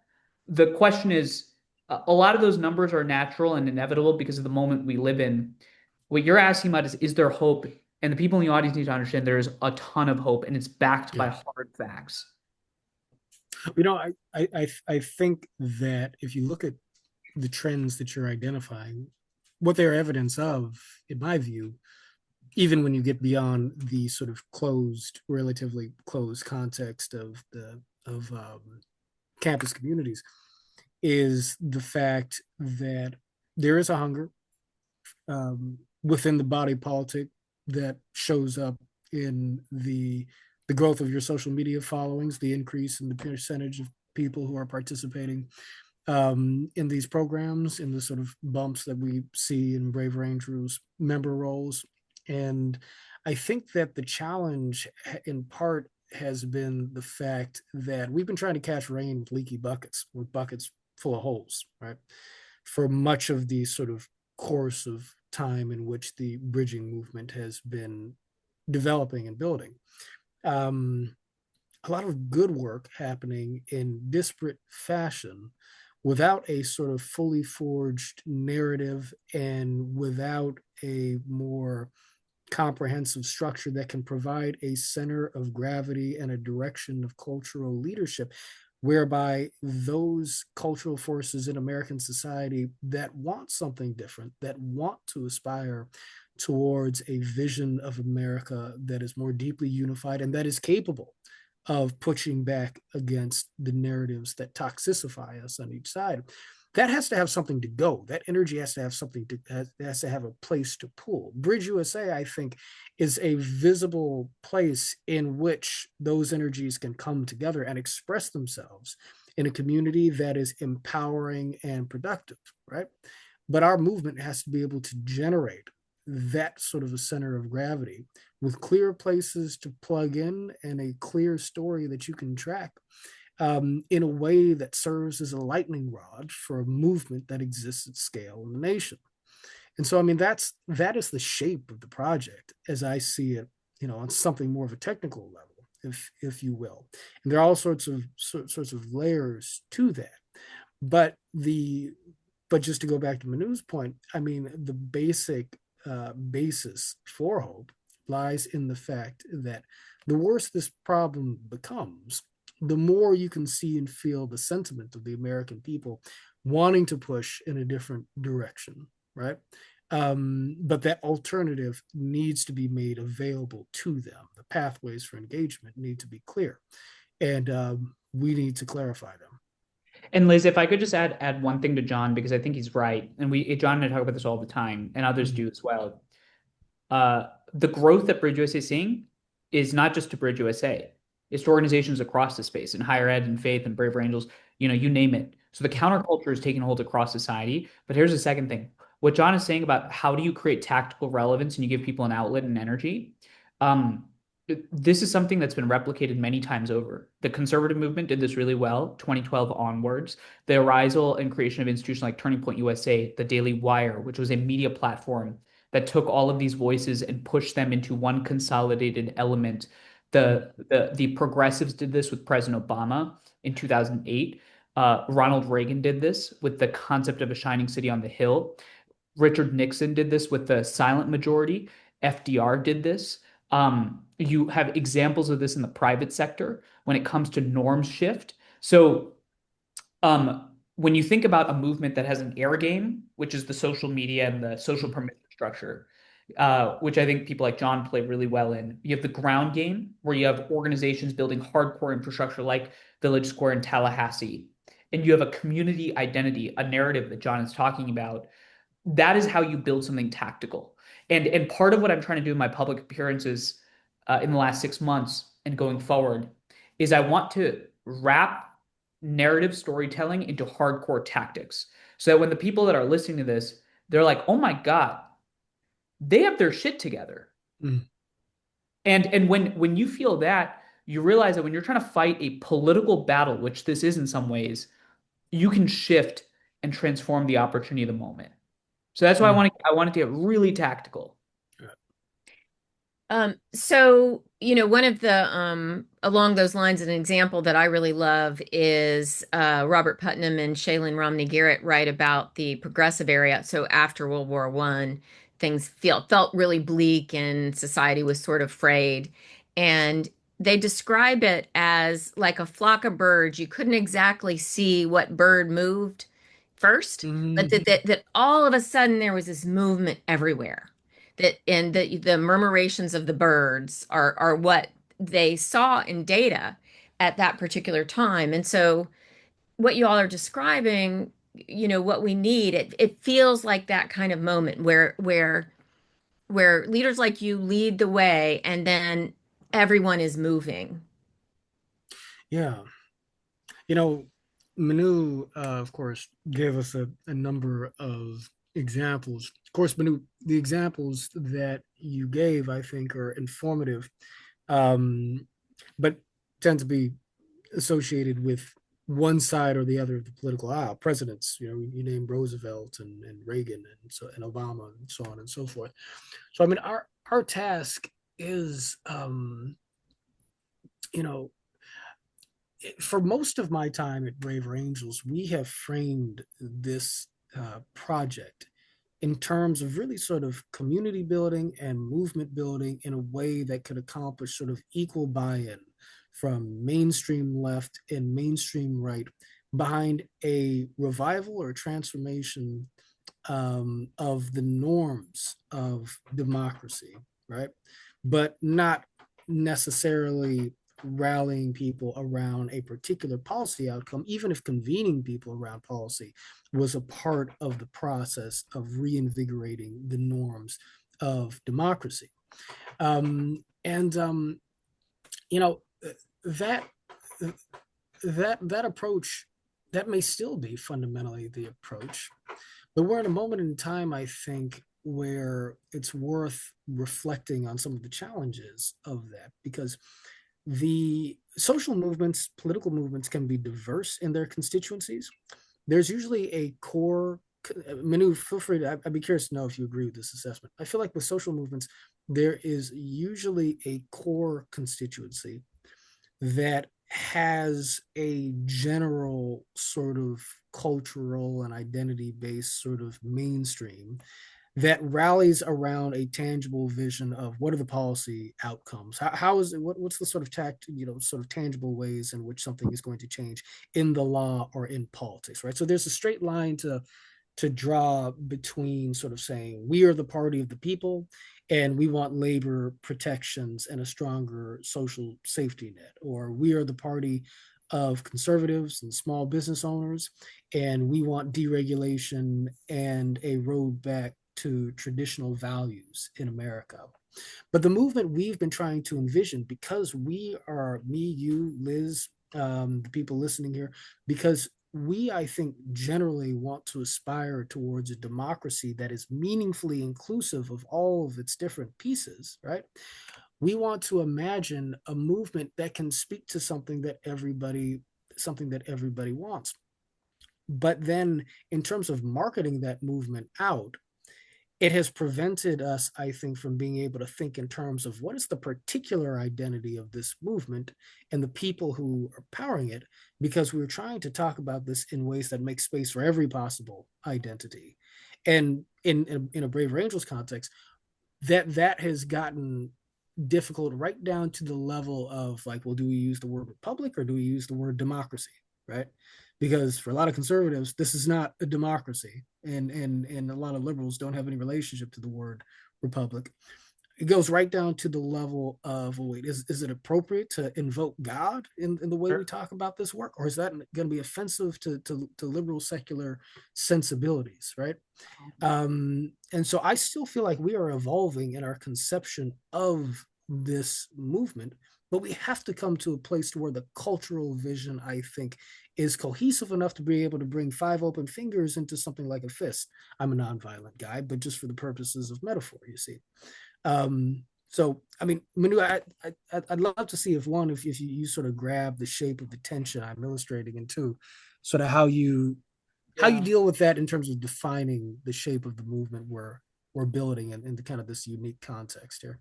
the question is, a lot of those numbers are natural and inevitable because of the moment we live in. What you're asking about is there hope? And the people in the audience need to understand there is a ton of hope, and it's backed by Yeah. hard facts. I think that if you look at the trends that you're identifying, what they're evidence of, in my view, even when you get beyond the sort of closed, relatively closed context of campus communities, is the fact that there is a hunger within the body politic that shows up in the growth of your social media followings, the increase in the percentage of people who are participating in these programs, in the sort of bumps that we see in Brave Rangers member roles. And I think that the challenge, in part, has been the fact that we've been trying to catch rain with leaky buckets, with buckets full of holes, right? For much of the sort of course of time in which the bridging movement has been developing and building. A lot of good work happening in disparate fashion without a sort of fully forged narrative and without a more comprehensive structure that can provide a center of gravity and a direction of cultural leadership, whereby those cultural forces in American society that want something different, that want to aspire towards a vision of America that is more deeply unified and that is capable of pushing back against the narratives that toxicify us on each side, that has to have something to go. That energy has to have something to, has to have a place to pull. BridgeUSA, I think, is a visible place in which those energies can come together and express themselves in a community that is empowering and productive, right? But our movement has to be able to generate that sort of a center of gravity with clear places to plug in and a clear story that you can track in a way that serves as a lightning rod for a movement that exists at scale in the nation. And so, I mean, that is the shape of the project as I see it, on something more of a technical level, if you will. And there are all sorts of layers to that. But just to go back to Manu's point, I mean, the basic basis for hope lies in the fact that the worse this problem becomes, the more you can see and feel the sentiment of the American people wanting to push in a different direction, right? But that alternative needs to be made available to them. The pathways for engagement need to be clear, and we need to clarify them. And Liz, if I could just add one thing to John, because I think he's right, and John and I talk about this all the time, and others do as well. The growth that BridgeUSA is seeing is not just to BridgeUSA. It's to organizations across the space, in higher ed and faith and Brave Angels, you name it. So the counterculture is taking hold across society. But here's the second thing. What John is saying about how do you create tactical relevance and you give people an outlet and energy, this is something that's been replicated many times over. The conservative movement did this really well, 2012 onwards. The arisal and creation of institutions like Turning Point USA, the Daily Wire, which was a media platform that took all of these voices and pushed them into one consolidated element. The progressives did this with President Obama in 2008. Ronald Reagan did this with the concept of a shining city on the hill. Richard Nixon did this with the silent majority. FDR did this. You have examples of this in the private sector when it comes to norms shift. So when you think about a movement that has an air game, which is the social media and the social permission structure, which I think people like John play really well in. You have the ground game, where you have organizations building hardcore infrastructure like Village Square in Tallahassee. And you have a community identity, a narrative that John is talking about. That is how you build something tactical. And part of what I'm trying to do in my public appearances in the last 6 months and going forward is I want to wrap narrative storytelling into hardcore tactics. So that when the people that are listening to this, they're like, oh my God, they have their shit together. Mm. And when you feel that, you realize that when you're trying to fight a political battle, which this is in some ways, you can shift and transform the opportunity of the moment. So that's why Mm. I wanted to get really tactical. So, one of the along those lines, an example that I really love is Robert Putnam and Shailene Romney Garrett write about the progressive area. So after World War One, things felt really bleak and society was sort of frayed. And they describe it as like a flock of birds. You couldn't exactly see what bird moved first, but Mm. that all of a sudden there was this movement everywhere that and the murmurations of the birds are what they saw in data at that particular time. And so what you all are describing, what we need, it feels like that kind of moment where leaders like you lead the way and then everyone is moving. Yeah. You know, Manu, of course, gave us a number of examples. Of course, Manu, the examples that you gave, I think, are informative, um, but tend to be associated with one side or the other of the political aisle. Presidents, you named Roosevelt and Reagan and Obama and so on and so forth. So, I mean, our task is, you know, for most of my time at Braver Angels, we have framed this project in terms of really sort of community building and movement building in a way that could accomplish sort of equal buy-in from mainstream left and mainstream right behind a revival or transformation of the norms of democracy, right? But not necessarily rallying people around a particular policy outcome, even if convening people around policy was a part of the process of reinvigorating the norms of democracy. And you know that that approach, that may still be fundamentally the approach, but we're in a moment in time, I think, where it's worth reflecting on some of the challenges of that, because the social movements, political movements can be diverse in their constituencies. There's usually a core. Manu, feel free to, I'd be curious to know if you agree with this assessment. I feel like with social movements, there is usually a core constituency that has a general sort of cultural and identity based sort of mainstream that rallies around a tangible vision of what are the policy outcomes. How is it, what's the sort of sort of tangible ways in which something is going to change in the law or in politics, right? So there's a straight line to draw between sort of saying we are the party of the people and we want labor protections and a stronger social safety net, or we are the party of conservatives and small business owners and we want deregulation and a road back to traditional values in America. But the movement we've been trying to envision, because we are, me, you, Liz, the people listening here, because we, I think, generally want to aspire towards a democracy that is meaningfully inclusive of all of its different pieces, right? We want to imagine a movement that can speak to something that everybody wants. But then, in terms of marketing that movement out, it has prevented us, I think, from being able to think in terms of what is the particular identity of this movement and the people who are powering it, because we're trying to talk about this in ways that make space for every possible identity. And in a Brave Angels context, that has gotten difficult right down to the level of like, well, do we use the word republic or do we use the word democracy, right? Because for a lot of conservatives, this is not a democracy, and a lot of liberals don't have any relationship to the word republic. It goes right down to the level of, well, wait, is it appropriate to invoke God in the way we Sure. talk about this work, or is that going to be offensive to liberal secular sensibilities, right? And so I still feel like we are evolving in our conception of this movement, but we have to come to a place where the cultural vision, I think, is cohesive enough to be able to bring five open fingers into something like a fist. I'm a nonviolent guy, but just for the purposes of metaphor, you see. So, I mean, Manu, I'd love to see if you sort of grab the shape of the tension I'm illustrating, and two, sort of how you deal with that in terms of defining the shape of the movement we're building in the kind of this unique context here.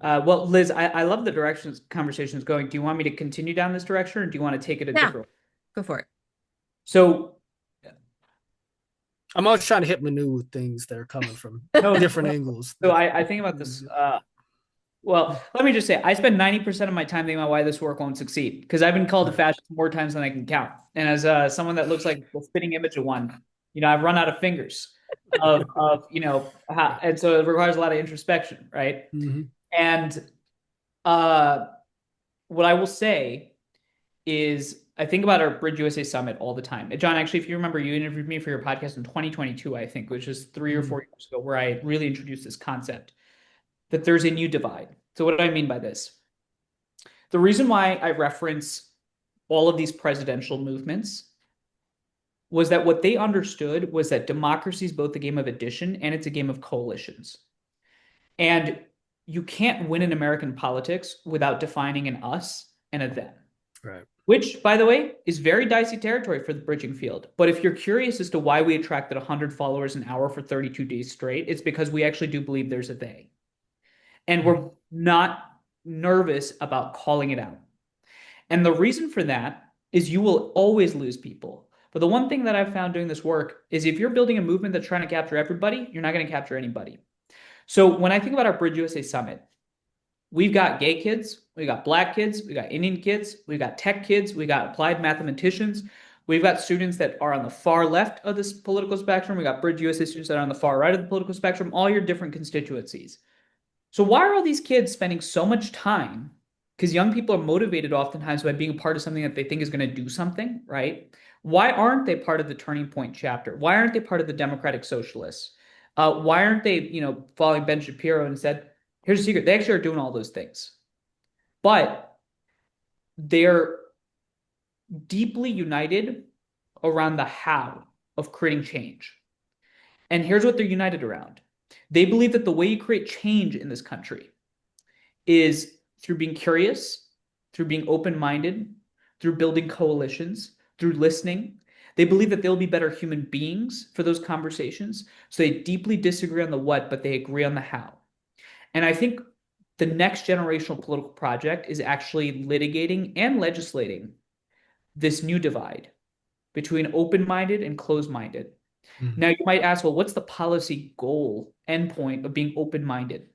Well, Liz, I love the direction this conversation is going. Do you want me to continue down this direction, or do you want to take it a different way? Go for it. So I'm always trying to hit Manu with things that are coming from different angles. So I think about this. Well, let me just say, I spend 90% of my time thinking about why this work won't succeed, because I've been called a fascist more times than I can count. And as someone that looks like the spitting image of one, I've run out of fingers and so it requires a lot of introspection, right? Mm-hmm. And what I will say is I think about our BridgeUSA summit all the time. John, actually, if you remember, you interviewed me for your podcast in 2022, I think, which is 3 or 4 years ago, where I really introduced this concept that there's a new divide. So what do I mean by this? The reason why I reference all of these presidential movements was that what they understood was that democracy is both a game of addition and it's a game of coalitions. And you can't win in American politics without defining an us and a them. Right. Which, by the way, is very dicey territory for the bridging field. But if you're curious as to why we attracted 100 followers an hour for 32 days straight, it's because we actually do believe there's a they. And we're not nervous about calling it out. And the reason for that is you will always lose people. But the one thing that I've found doing this work is if you're building a movement that's trying to capture everybody, you're not going to capture anybody. So when I think about our BridgeUSA Summit, we've got gay kids, we got Black kids, we got Indian kids, we got tech kids, we got applied mathematicians, we've got students that are on the far left of this political spectrum, we got BridgeUSA students that are on the far right of the political spectrum, all your different constituencies. So why are all these kids spending so much time? Because young people are motivated oftentimes by being a part of something that they think is going to do something, right? Why aren't they part of the Turning Point chapter? Why aren't they part of the Democratic Socialists? Why aren't they, following Ben Shapiro and said, here's the secret. They actually are doing all those things. But they're deeply united around the how of creating change. And here's what they're united around. They believe that the way you create change in this country is through being curious, through being open-minded, through building coalitions, through listening. They believe that they'll be better human beings for those conversations. So they deeply disagree on the what, but they agree on the how. And I think the next generational political project is actually litigating and legislating this new divide between open-minded and closed-minded. Mm-hmm. Now, you might ask, well, what's the policy goal, endpoint of being open-minded?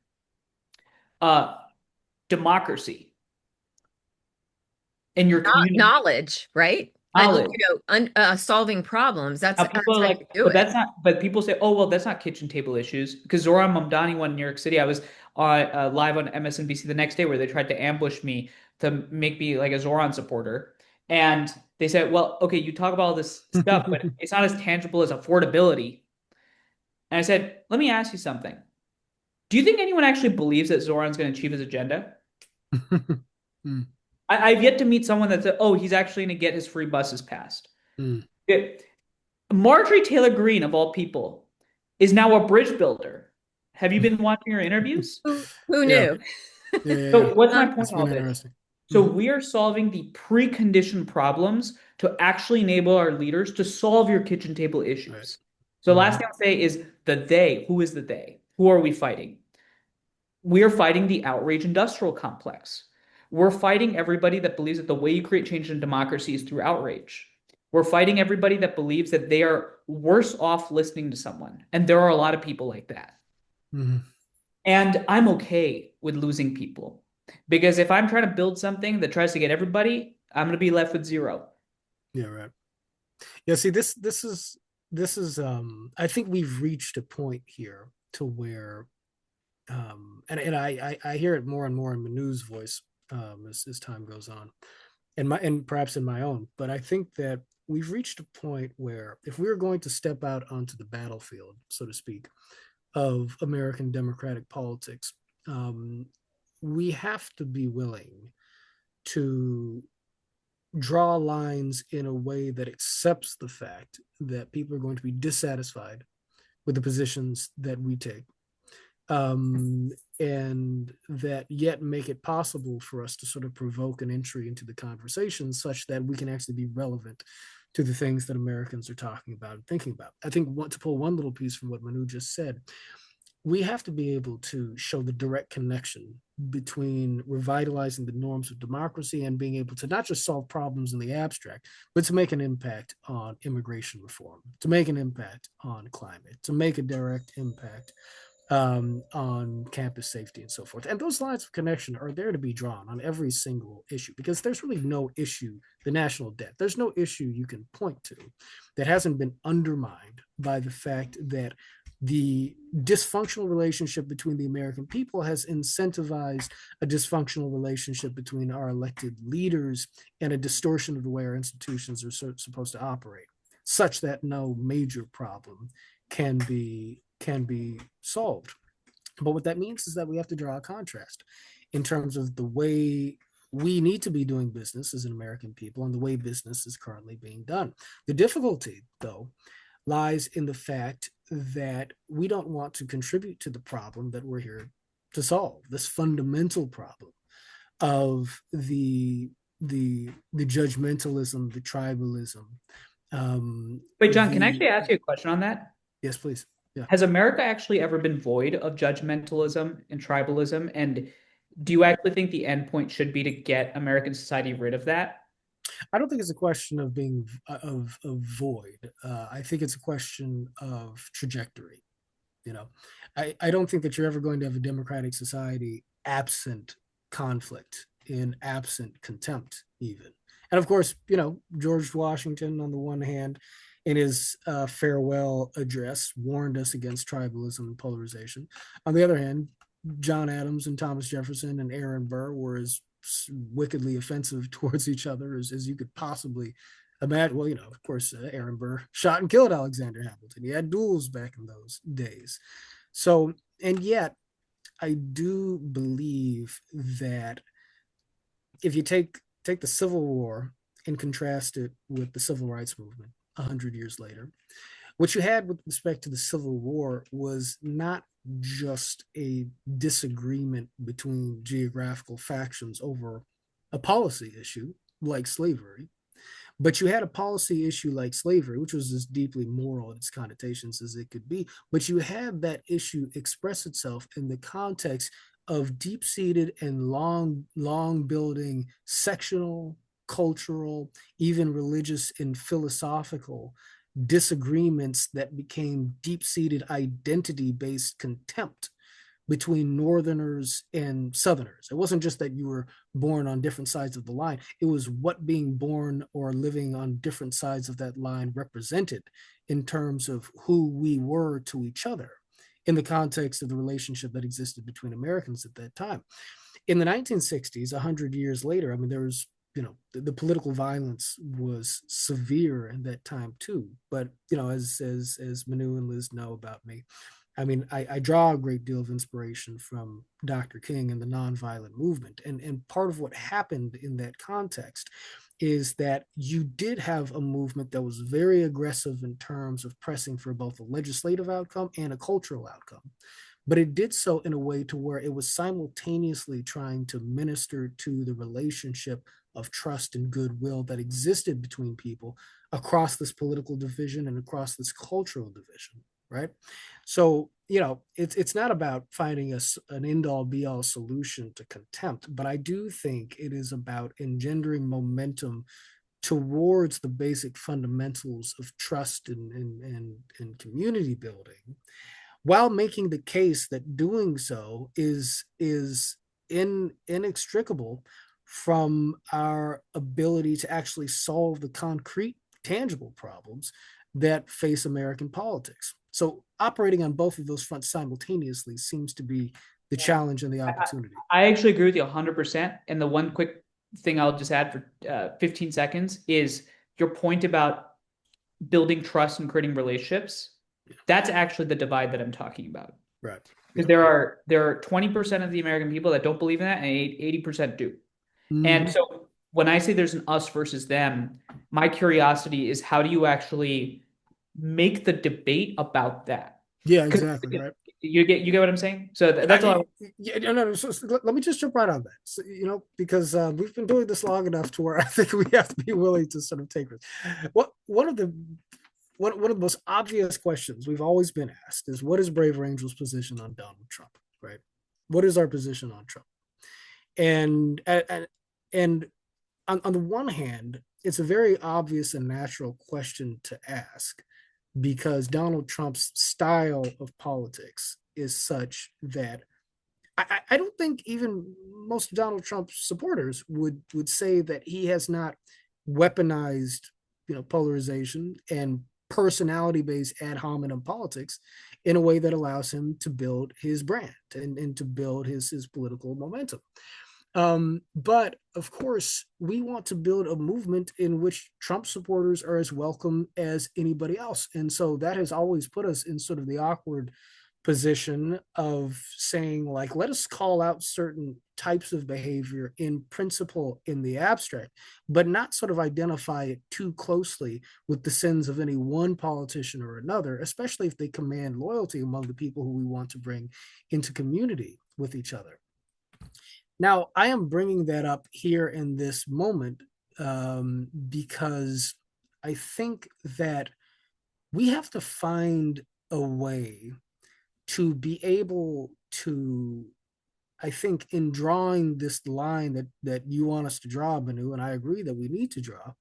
Democracy. And your community. Knowledge, right? Knowledge. Solving problems. That's people like, that's not. But people say, oh, well, that's not kitchen table issues. Because Zohran Mamdani won in New York City. I was live on MSNBC the next day where they tried to ambush me to make me like a Zohran supporter. And they said, well, okay, you talk about all this stuff, but it's not as tangible as affordability. And I said, let me ask you something. Do you think anyone actually believes that Zohran's going to achieve his agenda? I've yet to meet someone that said, oh, he's actually going to get his free buses passed. Marjorie Taylor Greene, of all people, is now a bridge builder. Have you been watching her interviews? Who knew? Yeah. So what's my point on this? So we are solving the preconditioned problems to actually enable our leaders to solve your kitchen table issues. Right. So last thing I'll say is the they. Who is the they? Who are we fighting? We are fighting the outrage industrial complex. We're fighting everybody that believes that the way you create change in democracy is through outrage. We're fighting everybody that believes that they are worse off listening to someone. And there are a lot of people like that. Mm-hmm. And I'm okay with losing people. Because if I'm trying to build something that tries to get everybody, I'm going to be left with zero. Yeah, right. Yeah, see, this is I think we've reached a point here to where and I hear it more and more in Manu's voice as time goes on, and perhaps in my own, but I think that we've reached a point where if we're going to step out onto the battlefield, so to speak, of American democratic politics, we have to be willing to draw lines in a way that accepts the fact that people are going to be dissatisfied with the positions that we take, um, and that yet make it possible for us to sort of provoke an entry into the conversation such that we can actually be relevant to the things that Americans are talking about and thinking about. I think to pull one little piece from what Manu just said, we have to be able to show the direct connection between revitalizing the norms of democracy and being able to not just solve problems in the abstract, but to make an impact on immigration reform, to make an impact on climate, to make a direct impact on campus safety and so forth. And those lines of connection are there to be drawn on every single issue because there's really no issue, the national debt, there's no issue you can point to that hasn't been undermined by the fact that the dysfunctional relationship between the American people has incentivized a dysfunctional relationship between our elected leaders and a distortion of the way our institutions are supposed to operate, such that no major problem can be solved. But what that means is that we have to draw a contrast in terms of the way we need to be doing business as an American people and the way business is currently being done. The difficulty, though, lies in the fact that we don't want to contribute to the problem that we're here to solve, this fundamental problem of the judgmentalism, the tribalism. Wait, John, can I actually ask you a question on that? Yes, please. Yeah. Has America actually ever been void of judgmentalism and tribalism? And do you actually think the end point should be to get American society rid of that? I don't think it's a question of being of void. I think it's a question of trajectory. You know, I don't think that you're ever going to have a democratic society absent conflict, in absent contempt, even. And of course, George Washington, on the one hand, in his farewell address, warned us against tribalism and polarization. On the other hand, John Adams and Thomas Jefferson and Aaron Burr were as wickedly offensive towards each other as you could possibly imagine. Well, of course, Aaron Burr shot and killed Alexander Hamilton. He had duels back in those days. So, and yet, I do believe that if you take the Civil War and contrast it with the Civil Rights Movement 100 years later, what you had with respect to the Civil War was not just a disagreement between geographical factions over a policy issue like slavery, but you had a policy issue like slavery, which was as deeply moral in its connotations as it could be. But you had that issue express itself in the context of deep-seated and long building sectional, cultural, even religious and philosophical disagreements that became deep-seated identity-based contempt between Northerners and Southerners. It wasn't just that you were born on different sides of the line. It was what being born or living on different sides of that line represented in terms of who we were to each other in the context of the relationship that existed between Americans at that time. In the 1960s, 100 years later, I mean, there was, the political violence was severe in that time too. But, as Manu and Liz know about me, I mean, I draw a great deal of inspiration from Dr. King and the nonviolent movement. And part of what happened in that context is that you did have a movement that was very aggressive in terms of pressing for both a legislative outcome and a cultural outcome. But it did so in a way to where it was simultaneously trying to minister to the relationship of trust and goodwill that existed between people across this political division and across this cultural division. Right. So, it's not about finding an end all be all solution to contempt, but I do think it is about engendering momentum towards the basic fundamentals of trust and community building, while making the case that doing so is inextricable from our ability to actually solve the concrete, tangible problems that face American politics. So operating on both of those fronts simultaneously seems to be the challenge and the opportunity. I actually agree with you 100%. And the one quick thing I'll just add for 15 seconds is your point about building trust and creating relationships. That's actually the divide that I'm talking about. Right. Because there are 20% of the American people that don't believe in that and 80% do. And so when I say there's an us versus them, my curiosity is how do you actually make the debate about that? Yeah, 'Cause exactly, right. you get what I'm saying? So that's all. Yeah, no, no. Let me just jump right on that. So, because we've been doing this long enough to where I think we have to be willing to sort of take risks. One of the most obvious questions we've always been asked is, what is Brave Angel's position on Donald Trump, right? What is our position on Trump? And on the one hand, it's a very obvious and natural question to ask because Donald Trump's style of politics is such that I don't think even most of Donald Trump's supporters would say that he has not weaponized, polarization and personality-based ad hominem politics in a way that allows him to build his brand and to build his political momentum. But of course, we want to build a movement in which Trump supporters are as welcome as anybody else. And so that has always put us in sort of the awkward position of saying, like, let us call out certain types of behavior in principle in the abstract, but not sort of identify it too closely with the sins of any one politician or another, especially if they command loyalty among the people who we want to bring into community with each other. Now, I am bringing that up here in this moment because I think that we have to find a way to be able to, I think, in drawing this line that you want us to draw, Manu, and I agree that we need to draw,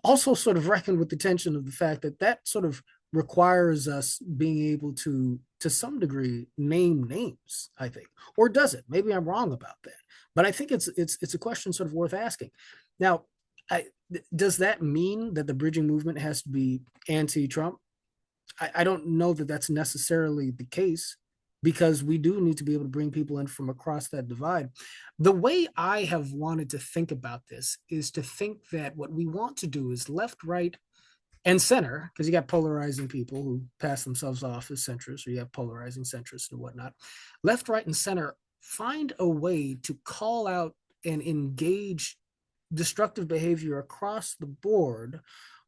also sort of reckon with the tension of the fact that that sort of requires us being able to some degree name names, I think. Or does it? Maybe I'm wrong about that, but I think it's a question sort of worth asking. Now, does that mean that the bridging movement has to be anti-Trump? I don't know that that's necessarily the case, because we do need to be able to bring people in from across that divide. The way I have wanted to think about this is to think that what we want to do is left, right, and center, because you got polarizing people who pass themselves off as centrists, or you have polarizing centrists and whatnot. Left, right, and center find a way to call out and engage destructive behavior across the board,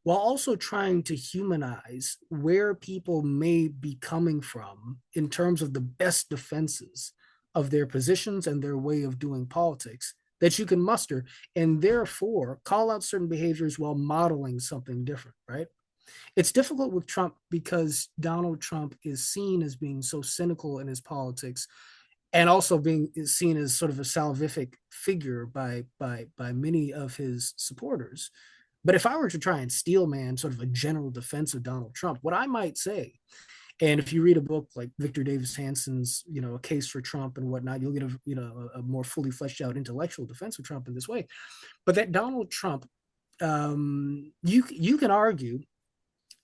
while also trying to humanize where people may be coming from in terms of the best defenses of their positions and their way of doing politics that you can muster, and therefore call out certain behaviors while modeling something different, right? It's difficult with Trump because Donald Trump is seen as being so cynical in his politics, and also being seen as sort of a salvific figure by many of his supporters. But if I were to try and steelman sort of a general defense of Donald Trump, what I might say, and if you read a book like Victor Davis Hanson's, A Case for Trump and whatnot, you'll get a more fully fleshed out intellectual defense of Trump in this way. But that Donald Trump, you can argue,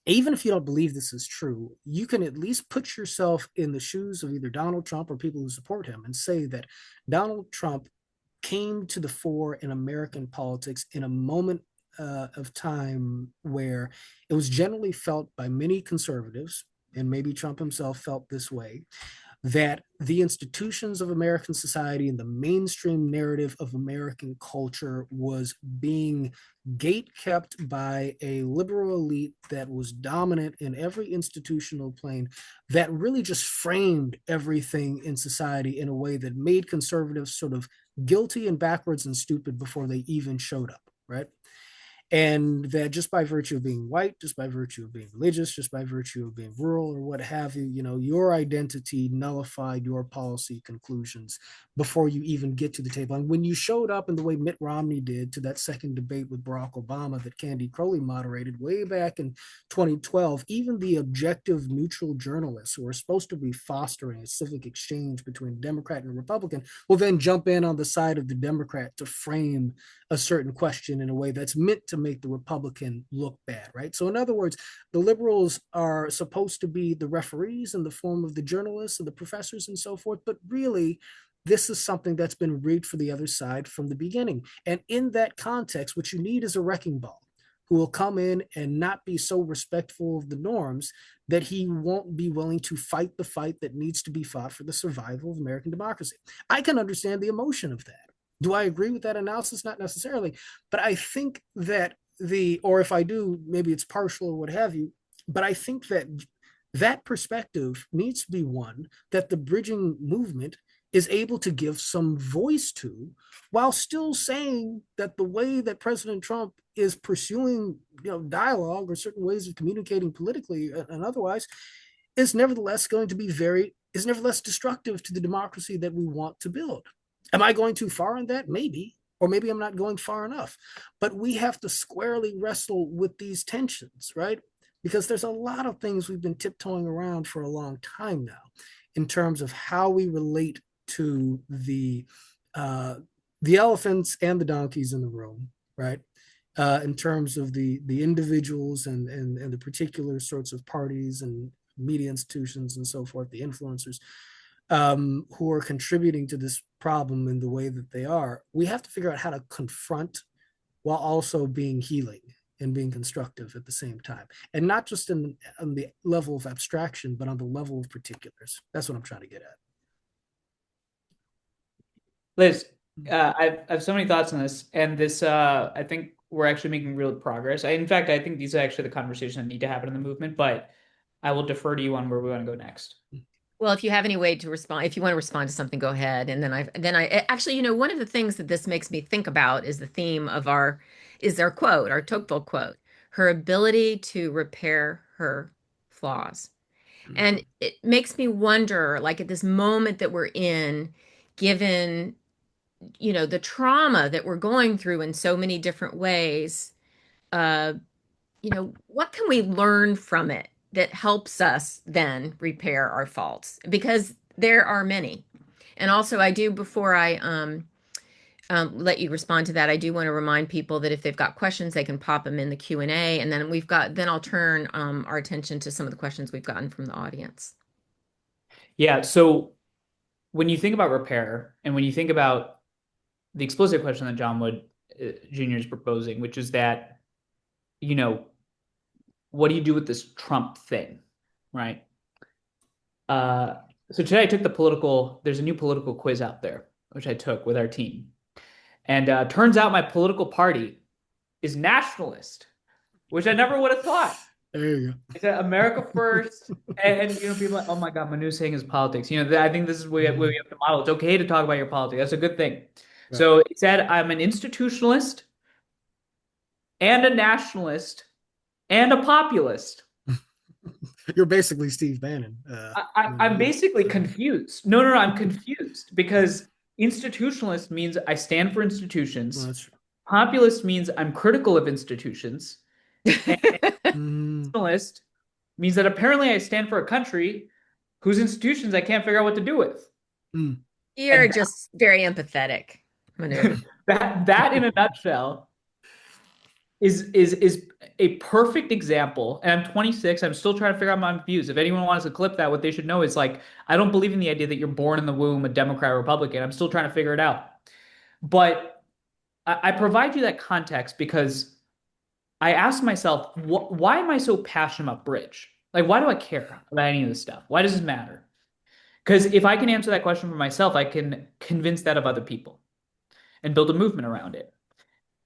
even if you don't believe this is true, you can at least put yourself in the shoes of either Donald Trump or people who support him and say that Donald Trump came to the fore in American politics in a moment of time where it was generally felt by many conservatives, and maybe Trump himself felt this way, that the institutions of American society and the mainstream narrative of American culture was being gate kept by a liberal elite that was dominant in every institutional plane, that really just framed everything in society in a way that made conservatives sort of guilty and backwards and stupid before they even showed up, right? And that just by virtue of being white, just by virtue of being religious, just by virtue of being rural or what have you, your identity nullified your policy conclusions before you even get to the table. And when you showed up in the way Mitt Romney did to that second debate with Barack Obama that Candy Crowley moderated way back in 2012, even the objective neutral journalists who are supposed to be fostering a civic exchange between Democrat and Republican will then jump in on the side of the Democrat to frame a certain question in a way that's meant to make the Republican look bad, right? So in other words, the liberals are supposed to be the referees in the form of the journalists and the professors and so forth, but really, this is something that's been rigged for the other side from the beginning. And in that context, what you need is a wrecking ball who will come in and not be so respectful of the norms that he won't be willing to fight the fight that needs to be fought for the survival of American democracy. I can understand the emotion of that. Do I agree with that analysis? Not necessarily, but I think that or if I do, maybe it's partial or what have you, but I think that that perspective needs to be one that the bridging movement is able to give some voice to, while still saying that the way that President Trump is pursuing, dialogue or certain ways of communicating politically and otherwise is nevertheless going to be is nevertheless destructive to the democracy that we want to build. Am I going too far on that? Maybe. Or maybe I'm not going far enough. But we have to squarely wrestle with these tensions, right? Because there's a lot of things we've been tiptoeing around for a long time now in terms of how we relate to the elephants and the donkeys in the room, right? In terms of the individuals and the particular sorts of parties and media institutions and so forth, the influencers who are contributing to this problem in the way that they are. We have to figure out how to confront while also being healing and being constructive at the same time, and not just on the level of abstraction, but on the level of particulars. That's what I'm trying to get at. Liz, I have so many thoughts on this, and this I think we're actually making real progress. In fact, I think these are actually the conversations that need to happen in the movement, but I will defer to you on where we want to go next. Well, if you have any way to respond, if you want to respond to something, go ahead. And then I actually, one of the things that this makes me think about is the theme of our quote, our Tocqueville quote, her ability to repair her flaws. And it makes me wonder, like at this moment that we're in, given, the trauma that we're going through in so many different ways, uh, what can we learn from it that helps us then repair our faults? Because there are many. And also, I do, before I let you respond to that, I do want to remind people that if they've got questions, they can pop them in the Q&A, and then I'll turn our attention to some of the questions we've gotten from the audience. Yeah, so when you think about repair, and when you think about the explicit question that John Wood Jr. is proposing, which is that, what do you do with this Trump thing, right? So today I took there's a new political quiz out there, which I took with our team. And turns out my political party is nationalist, which I never would have thought. There you go. It's America first, and people are like, oh my God, Manu saying his politics. I think this is where we have to model. It's okay to talk about your politics. That's a good thing. Right. So it said I'm an institutionalist and a nationalist and a populist. You're basically Steve Bannon. I'm basically confused. No, I'm confused because institutionalist means I stand for institutions. Well, that's true. Populist means I'm critical of institutions. And nationalist means that apparently I stand for a country whose institutions I can't figure out what to do with. You're just very empathetic, Manu. that in a nutshell is a perfect example. And I'm 26. I'm still trying to figure out my views. If anyone wants to clip that, what they should know is like, I don't believe in the idea that you're born in the womb a Democrat or Republican. I'm still trying to figure it out. But I provide you that context because I asked myself, why am I so passionate about Bridge? Like, why do I care about any of this stuff? Why does this matter? Because if I can answer that question for myself, I can convince that of other people and build a movement around it.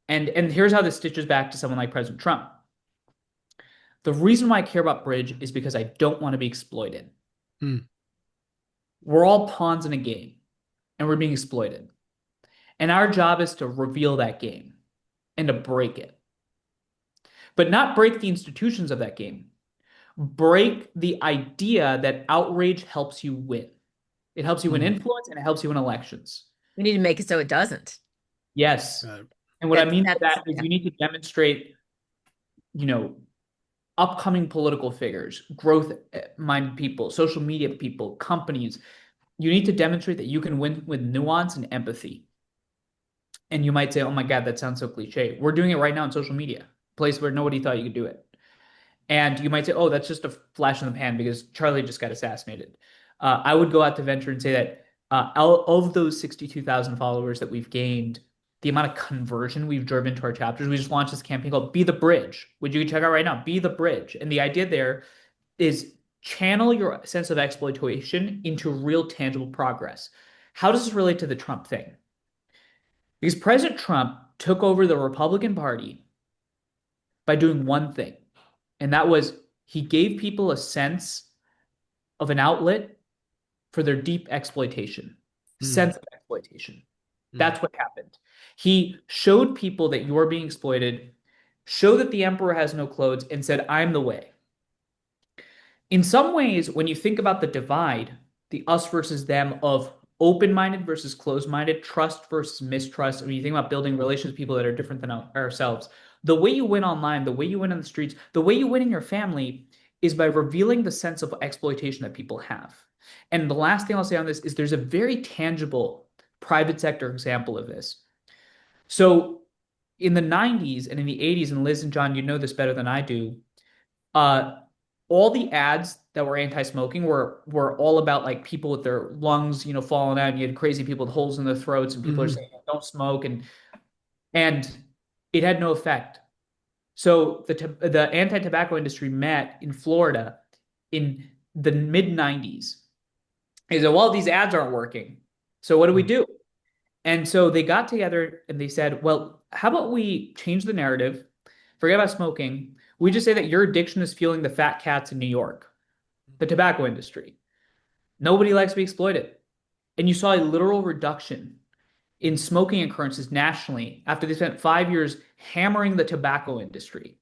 And here's how this stitches back to someone like President Trump. The reason why I care about Bridge is because I don't want to be exploited. We're all pawns in a game, and we're being exploited. And our job is to reveal that game and to break it. But not break the institutions of that game. Break the idea that outrage helps you win. It helps you win influence, and it helps you win elections. We need to make it so it doesn't. Yes. And what I mean by that is you need to demonstrate, upcoming political figures, growth-minded people, social media people, companies. You need to demonstrate that you can win with nuance and empathy. And you might say, oh my God, that sounds so cliche. We're doing it right now on social media, a place where nobody thought you could do it. And you might say, oh, that's just a flash in the pan because Charlie just got assassinated. I would go out to venture and say that of those 62,000 followers that we've gained, the amount of conversion we've driven to our chapters, we just launched this campaign called Be the Bridge, which you can check out right now, Be the Bridge. And the idea there is channel your sense of exploitation into real tangible progress. How does this relate to the Trump thing? Because President Trump took over the Republican Party by doing one thing, and that was he gave people a sense of an outlet for their deep exploitation, sense of exploitation. That's what happened. He showed people that you're being exploited, showed that the emperor has no clothes, and said, I'm the way. In some ways, when you think about the divide, the us versus them of open-minded versus closed-minded, trust versus mistrust, when you think about building relations with people that are different than ourselves, the way you win online, the way you win on the streets, the way you win in your family is by revealing the sense of exploitation that people have. And the last thing I'll say on this is there's a very tangible private sector example of this. So in the 90s and in the 80s, and Liz and John, you know this better than I do, uh, all the ads that were anti-smoking were all about like people with their lungs, falling out, and you had crazy people with holes in their throats, and people are saying don't smoke, and it had no effect. So the anti-tobacco industry met in Florida in the mid 90s. They said, well, these ads aren't working. So what do we do? And so they got together and they said, well, how about we change the narrative, forget about smoking. We just say that your addiction is fueling the fat cats in New York, the tobacco industry. Nobody likes to be exploited. And you saw a literal reduction in smoking occurrences nationally after they spent 5 years hammering the tobacco industry.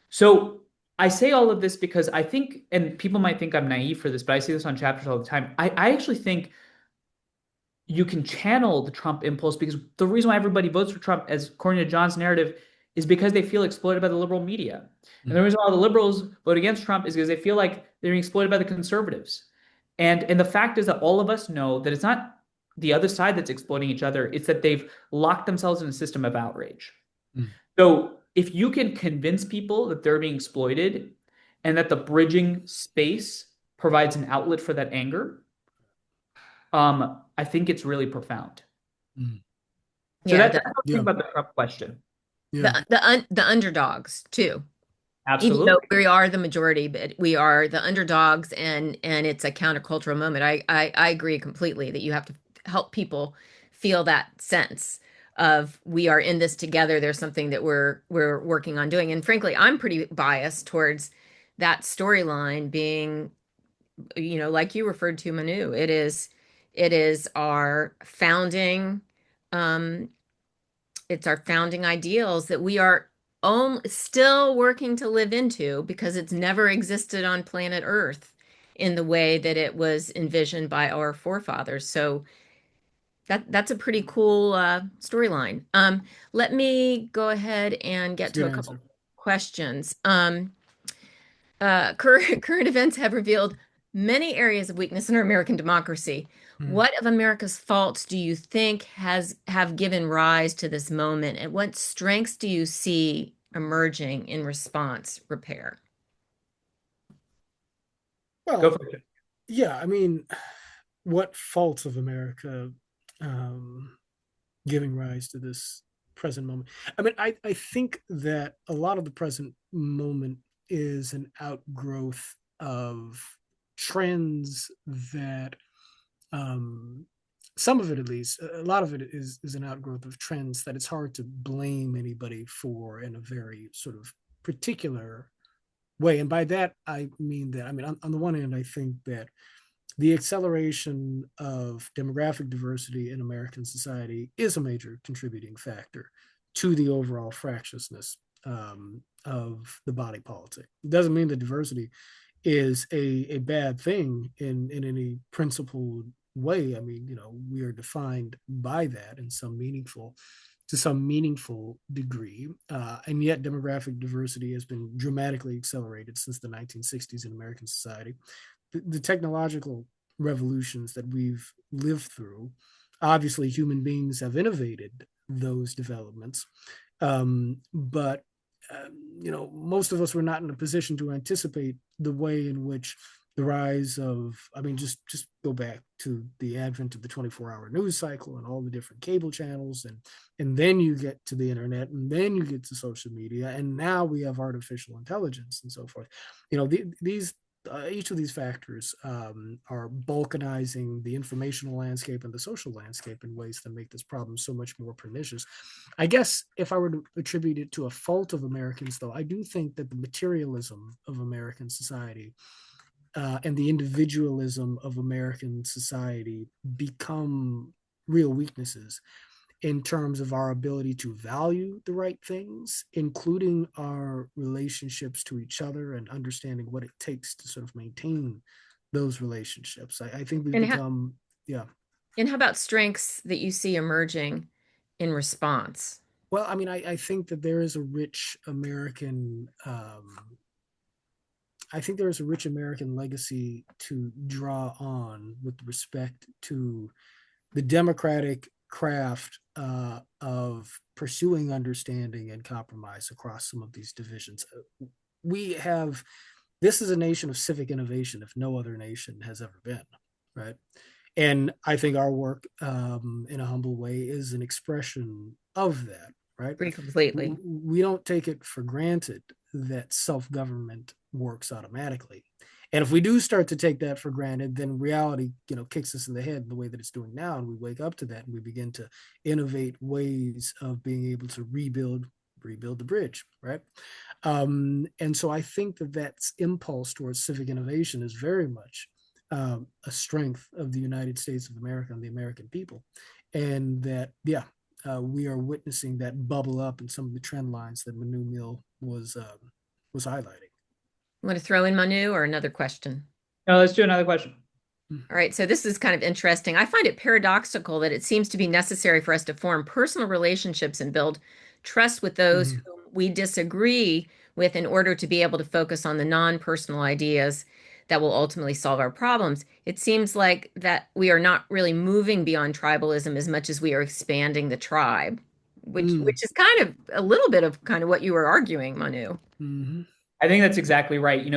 So I say all of this because I think, and people might think I'm naive for this, but I see this on chapters all the time. I actually think you can channel the Trump impulse because the reason why everybody votes for Trump, as according to John's narrative, is because they feel exploited by the liberal media. And the reason why the liberals vote against Trump is because they feel like they're being exploited by the conservatives. And the fact is that all of us know that it's not the other side that's exploiting each other. It's that they've locked themselves in a system of outrage. So if you can convince people that they're being exploited and that the bridging space provides an outlet for that anger, I think it's really profound. So that's what I think about the Trump question. The underdogs too. Even Absolutely. though we are the majority, but we are the underdogs, and it's a countercultural moment. I agree completely that you have to help people feel that sense of we are in this together. There's something that we're working on doing. And frankly, I'm pretty biased towards that storyline being, like you referred to, Manu. It is our founding, um, it's our founding ideals that we are still working to live into because it's never existed on planet Earth in the way that it was envisioned by our forefathers. So that's a pretty cool storyline. Let me go ahead and get to a couple questions. Current events have revealed many areas of weakness in our American democracy. What of America's faults do you think have given rise to this moment, and what strengths do you see emerging in response repair? Go Well, for it. yeah, I mean, what faults of America giving rise to this present moment? I mean, I think that a lot of the present moment is an outgrowth of trends that some of it, at least a lot of it, is an outgrowth of trends that it's hard to blame anybody for in a very sort of particular way. And by that I mean that, I mean, on the one hand, I think that the acceleration of demographic diversity in American society is a major contributing factor to the overall fractiousness of the body politic. It doesn't mean that diversity is a bad thing in any principled way. I mean, we are defined by that in some meaningful to some meaningful degree, and yet demographic diversity has been dramatically accelerated since the 1960s in American society. The technological revolutions that we've lived through, obviously human beings have innovated those developments, but most of us were not in a position to anticipate the way in which the rise of, I mean, just go back to the advent of the 24-hour news cycle and all the different cable channels, and then you get to the internet, and then you get to social media, and now we have artificial intelligence and so forth. These each of these factors are balkanizing the informational landscape and the social landscape in ways that make this problem so much more pernicious. I guess if I were to attribute it to a fault of Americans, though, I do think that the materialism of American society and the individualism of American society become real weaknesses in terms of our ability to value the right things, including our relationships to each other and understanding what it takes to sort of maintain those relationships. I think we've And become, yeah. and how about strengths that you see emerging in response? Well, I mean, I think that there is a rich American, I think there is a rich American legacy to draw on with respect to the democratic craft of pursuing understanding and compromise across some of these divisions. We have, this is a nation of civic innovation, if no other nation has ever been, right? And I think our work, in a humble way, is an expression of that, right? Agree completely. We don't take it for granted that self-government works automatically. And if we do start to take that for granted, then reality, kicks us in the head the way that it's doing now, and we wake up to that and we begin to innovate ways of being able to rebuild the bridge, right? And so I think that impulse towards civic innovation is very much a strength of the United States of America and the American people, and that we are witnessing that bubble up in some of the trend lines that Manu Meel was highlighting. Want to throw in Manu or another question? No, let's do another question. All right, so this is kind of interesting. I find it paradoxical that it seems to be necessary for us to form personal relationships and build trust with those Mhm. whom we disagree with in order to be able to focus on the non-personal ideas that will ultimately solve our problems. It seems like that we are not really moving beyond tribalism as much as we are expanding the tribe, which Mm. which is kind of a little bit of kind of what you were arguing, Manu. Mhm. I think that's exactly right.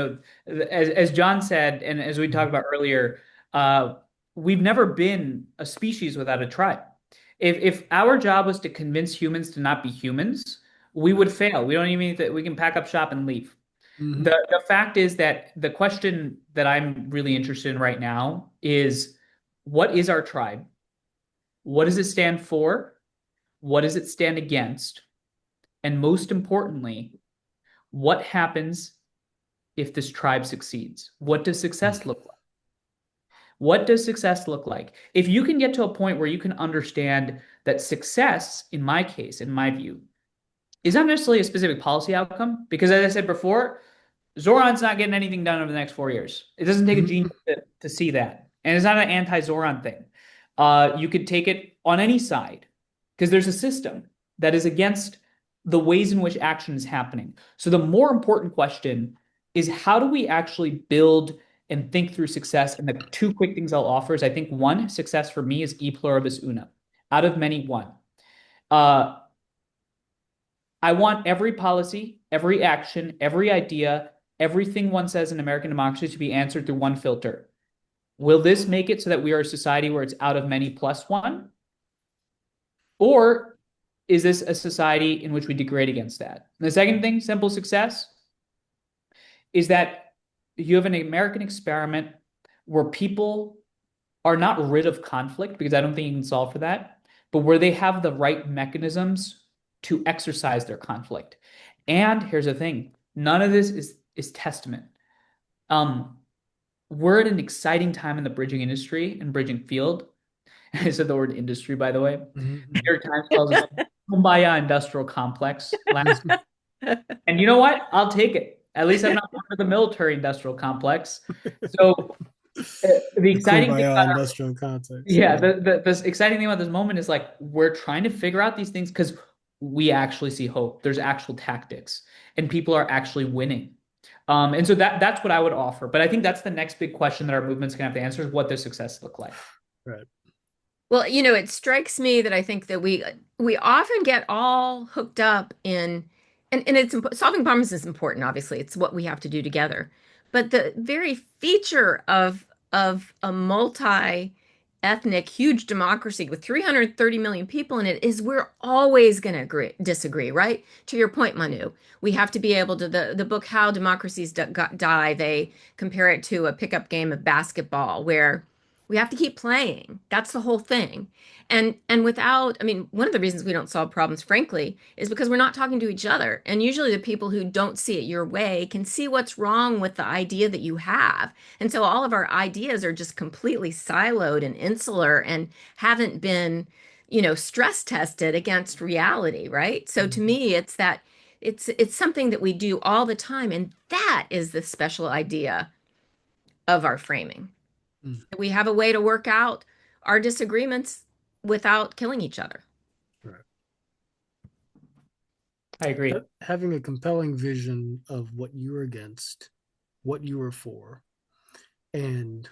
As John said, and as we talked Mhm. about earlier, uh, we've never been a species without a tribe. If our job was to convince humans to not be humans, we would fail. We don't even we can pack up shop and leave. Mhm. The fact is that the question that I'm really interested in right now is what is our tribe? What does it stand for? What does it stand against? And most importantly, what happens if this tribe succeeds? What does success look like? What does success look like? If you can get to a point where you can understand that success, in my case, in my view, is not necessarily a specific policy outcome, because as I said before, Zoran's not getting anything done over the next 4 years. It doesn't take a Mhm. genius to see that. And it's not an anti-Zoran thing. You could take it on any side because there's a system that is against the ways in which action is happening. So the more important question is how do we actually build and think through success? And the two quick things I'll offer is I think one, success for me is e pluribus una, out of many, one. Uh, I want every policy, every action, every idea, everything one says in American democracy to be answered through one filter. Will this make it so that we are a society where it's out of many plus one? Or is this a society in which we degrade against that? And the second thing, simple success, is that you have an American experiment where people are not rid of conflict, because I don't think you can solve for that, but where they have the right mechanisms to exercise their conflict. And here's the thing, none of this is testament. Um, we're at an exciting time in the bridging industry and bridging field. I said the word industry, by the way. New Mhm. York Times calls it Kumbaya Industrial Complex last. Mhm. And you know what? I'll take it. At least I'm not part of the military industrial complex. So the The exciting thing kumbaya about industrial context. yeah, Yeah. the exciting thing about this moment is like we're trying to figure out these things because we actually see hope. There's actual tactics, and people are actually winning. And so that's what I would offer. But I think that's the next big question that our movement's gonna have to answer is what does success look like? Right. Well, it strikes me that I think that we often get all hooked up in and solving problems is important, obviously. It's what we have to do together. But the very feature of a multi-ethnic ethnic, huge democracy with 330 million people in it is we're always going to disagree, right? To your point, Manu, we have to be able to, the book How Democracies Die, they compare it to a pickup game of basketball where we have to keep playing. That's the whole thing. And without, I mean, one of the reasons we don't solve problems, frankly, is because we're not talking to each other. And usually the people who don't see it your way can see what's wrong with the idea that you have. And so all of our ideas are just completely siloed and insular and haven't been, stress tested against reality, right? So to Mhm. me, it's something that we do all the time, and that is the special idea of our framing. Mm. We have a way to work out our disagreements without killing each other. Right. I agree. Having a compelling vision of what you're against, what you are for, and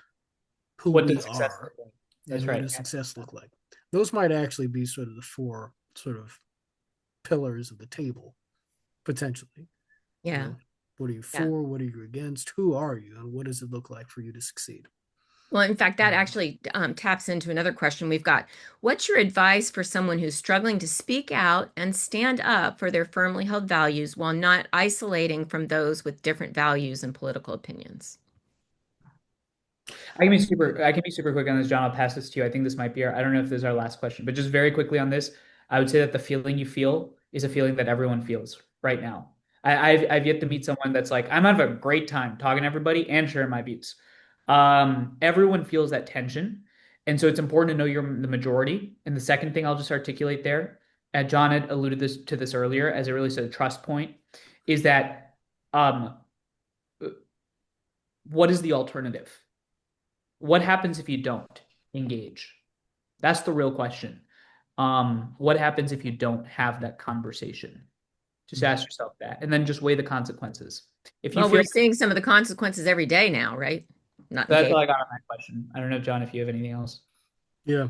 who What we does success are, look like? That's and what right. does success look like. Those might actually be sort of the four sort of pillars of the table, potentially. You Yeah. know, what are you Yeah. for? What are you against? Who are you? And what does it look like for you to succeed? Well, in fact, that Um, actually taps into another question we've got. What's your advice for someone who's struggling to speak out and stand up for their firmly held values while not isolating from those with different values and political opinions? I can be super quick on this, John. I'll pass this to you. I think this might be I don't know if this is our last question, but just very quickly on this, I would say that the feeling you feel is a feeling that everyone feels right now. I've yet to meet someone that's like, I'm having a great time talking to everybody and sharing my views. Everyone feels that tension. And so it's important to know you're the majority. And the second thing I'll just articulate there, and John had alluded to this earlier as it really said a trust point, is that um, what is the alternative? What happens if you don't engage? That's the real question. What happens if you don't have that conversation? Just ask yourself that, and then just weigh the consequences. If you Well, feel we're seeing some of the consequences every day now, right? Not that's all engaged. I got on that question. I don't know, John, if you have anything else. yeah.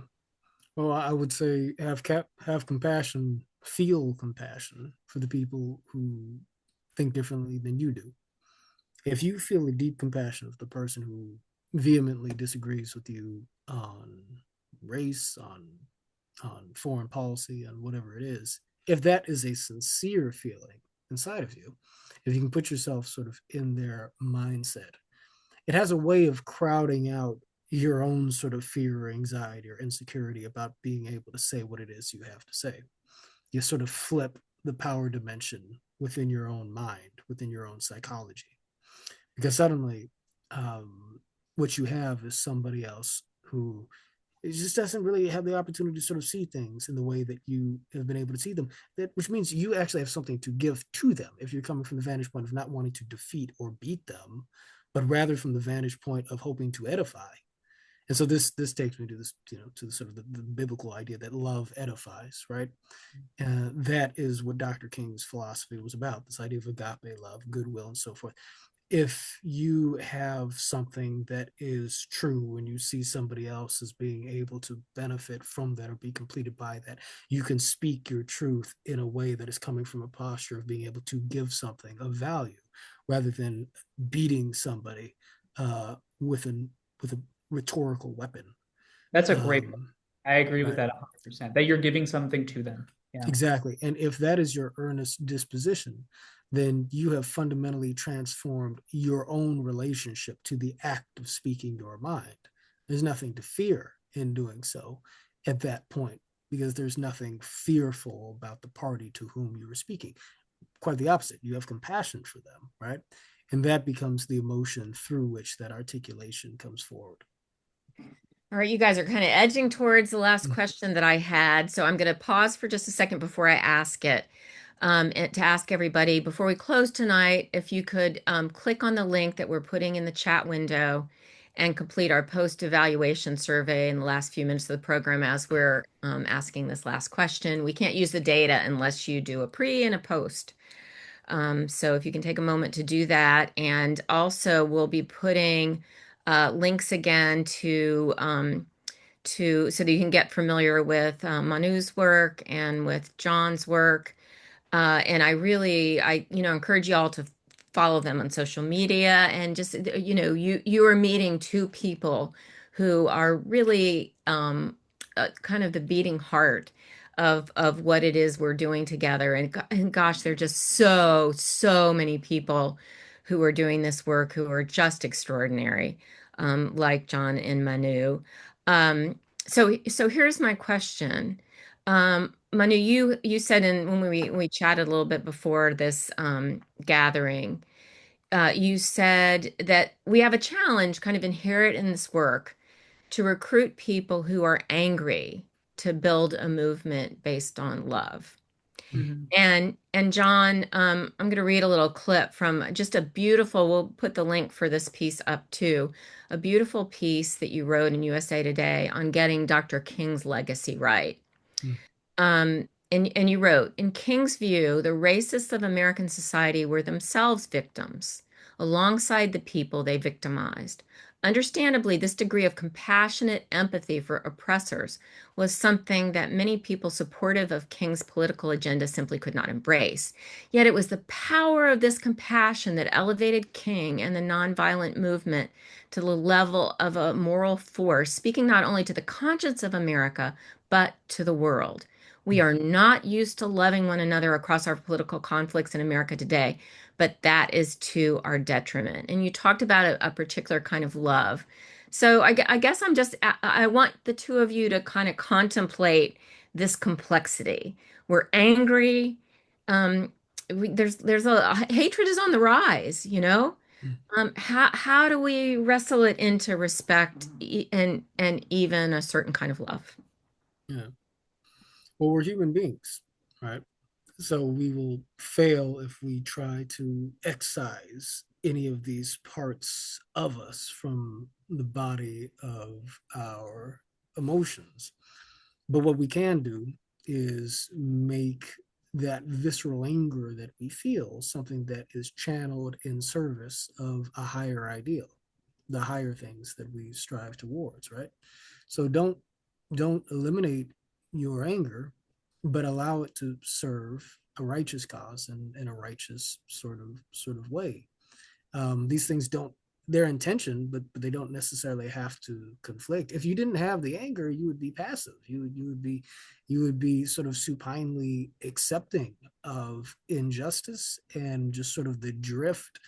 Well, I would say have compassion, feel compassion for the people who think differently than you do. If you feel a deep compassion for the person who vehemently disagrees with you on race, on foreign policy, on whatever it is, if that is a sincere feeling inside of you, if you can put yourself sort of in their mindset, it has a way of crowding out your own sort of fear or anxiety or insecurity about being able to say what it is you have to say. You sort of flip the power dimension within your own mind, within your own psychology, because suddenly what you have is somebody else who it just doesn't really have the opportunity to sort of see things in the way that you have been able to see them. That which means you actually have something to give to them if you're coming from the vantage point of not wanting to defeat or beat them, but rather from the vantage point of hoping to edify. And so this takes me to this, to the sort of the biblical idea that love edifies, right? That is what Dr. King's philosophy was about. This idea of agape love, goodwill, and so forth. If you have something that is true when you see somebody else as being able to benefit from that or be completed by that, you can speak your truth in a way that is coming from a posture of being able to give something of value rather than beating somebody with a rhetorical weapon. That's a great point. Um, I agree with right. that 100%. That you're giving something to them. Yeah. Exactly. And if that is your earnest disposition, then you have fundamentally transformed your own relationship to the act of speaking your mind. There's nothing to fear in doing so at that point because there's nothing fearful about the party to whom you are speaking. Quite the opposite. You have compassion for them, right? And that becomes the emotion through which that articulation comes forward. All right, you guys are kind of edging towards the last question that I had, so I'm going to pause for just a second before I ask it. And to ask everybody before we close tonight, if you could click on the link that we're putting in the chat window and complete our post-evaluation survey in the last few minutes of the program as we're asking this last question. We can't use the data unless you do a pre and a post. So if you can take a moment to do that, and also we'll be putting links again to so that you can get familiar with Manu's work and with John's work. And I encourage you all to follow them on social media and just you are meeting two people who are really kind of the beating heart of what it is we're doing together. And gosh, there are just so many people who are doing this work who are just extraordinary, like John and Manu. So here's my question. Manu, you said when we chatted a little bit before this gathering, you said that we have a challenge kind of inherent in this work to recruit people who are angry to build a movement based on love. Mhm. And John, I'm going to read a little clip from just a beautiful, we'll put the link for this piece up too, a beautiful piece that you wrote in USA Today on getting Dr. King's legacy right. Mm. And you wrote, in King's view, the racists of American society were themselves victims, alongside the people they victimized. Understandably, this degree of compassionate empathy for oppressors was something that many people supportive of King's political agenda simply could not embrace. Yet it was the power of this compassion that elevated King and the nonviolent movement to the level of a moral force, speaking not only to the conscience of America, but to the world. We are not used to loving one another across our political conflicts in America today, but that is to our detriment. And you talked about a particular kind of love. So I guess I want the two of you to kind of contemplate this complexity. We're angry. Um, there's a hatred is on the rise, you know? Mm. How do we wrestle it into respect and even a certain kind of love? Yeah. Well, we're human beings, right? So we will fail if we try to excise any of these parts of us from the body of our emotions. But what we can do is make that visceral anger that we feel something that is channeled in service of a higher ideal, the higher things that we strive towards, right? So don't eliminate your anger, but allow it to serve a righteous cause and in a righteous sort of way. These things don't, their intention, but they don't necessarily have to conflict. If you didn't have the anger, you would be passive. You would be sort of supinely accepting of injustice and just sort of the drift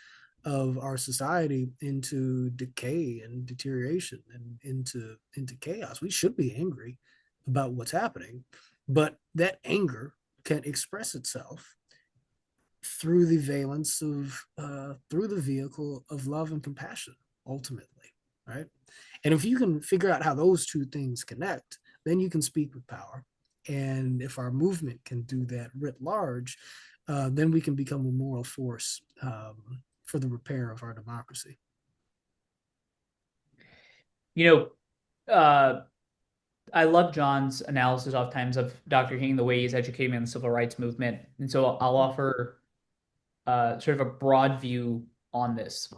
of our society into decay and deterioration and into chaos. We should be angry about what's happening, but that anger can express itself through the valence of through the vehicle of love and compassion ultimately, right? And if you can figure out how those two things connect, then you can speak with power. And if our movement can do that writ large, then we can become a moral force for the repair of our democracy. You know, I love John's analysis oftentimes of Dr. King, the way he's educating me on the civil rights movement. And so I'll offer sort of a broad view on this,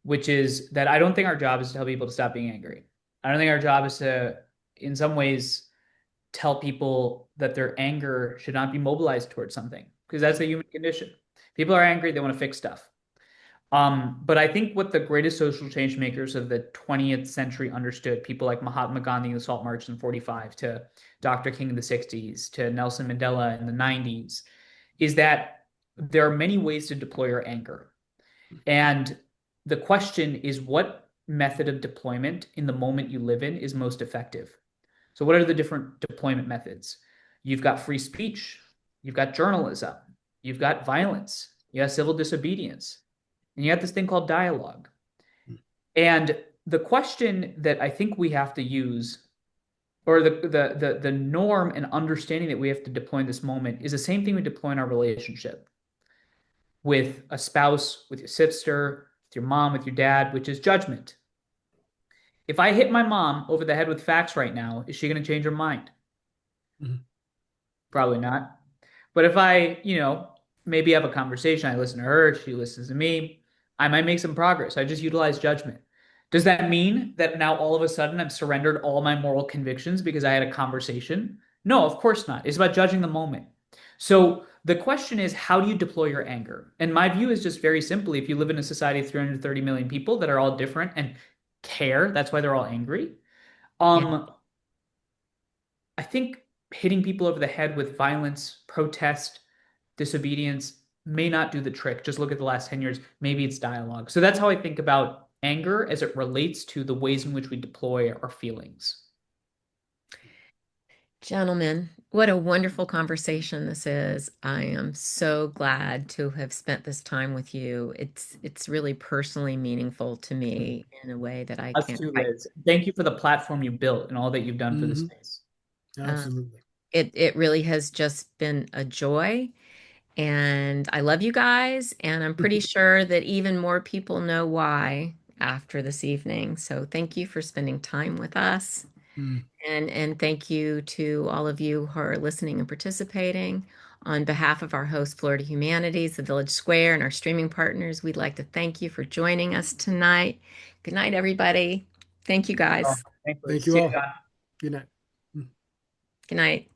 which is that I don't think our job is to tell people to stop being angry. I don't think our job is to, in some ways, tell people that their anger should not be mobilized towards something, because that's the human condition. People are angry, they want to fix stuff. But I think what the greatest social change makers of the 20th century understood, people like Mahatma Gandhi in the Salt March in 45, to Dr. King in the 60s, to Nelson Mandela in the 90s, is that there are many ways to deploy your anger. And the question is, what method of deployment in the moment you live in is most effective? So what are the different deployment methods? You've got free speech, you've got journalism, you've got violence, you have civil disobedience, and you have this thing called dialogue. And the question that I think we have to use, or the norm and understanding that we have to deploy in this moment, is the same thing we deploy in our relationship with a spouse, with your sister, with your mom, with your dad, which is judgment. If I hit my mom over the head with facts right now, is she going to change her mind? Mhm. Probably not. But if I, maybe have a conversation, I listen to her, she listens to me, I might make some progress. I just utilize judgment. Does that mean that now all of a sudden I've surrendered all my moral convictions because I had a conversation? No, of course not. It's about judging the moment. So the question is, how do you deploy your anger? And my view is just very simply, if you live in a society of 330 million people that are all different and care. That's why they're all angry. Yeah. Um, I think hitting people over the head with violence, protest, disobedience may not do the trick. Just look at the last 10 years. Maybe it's dialogue. So that's how I think about anger as it relates to the ways in which we deploy our feelings. Gentlemen, what a wonderful conversation this is. I am so glad to have spent this time with you. It's really personally meaningful to me in a way that I Us can't too, quite. Liz. Thank you for the platform you built and all that you've done for the Hmm. space. Uh, Absolutely. it really has just been a joy, and I love you guys, and I'm pretty sure that even more people know why after this evening. So thank you for spending time with us. Mm. And thank you to all of you who are listening and participating. On behalf of our host, Florida Humanities, the Village Square, and our streaming partners, we'd like to thank you for joining us tonight. Good night, everybody. Thank you, Oh, guys. thanks, Thank Liz. you See you, all. John. Good night. Good night.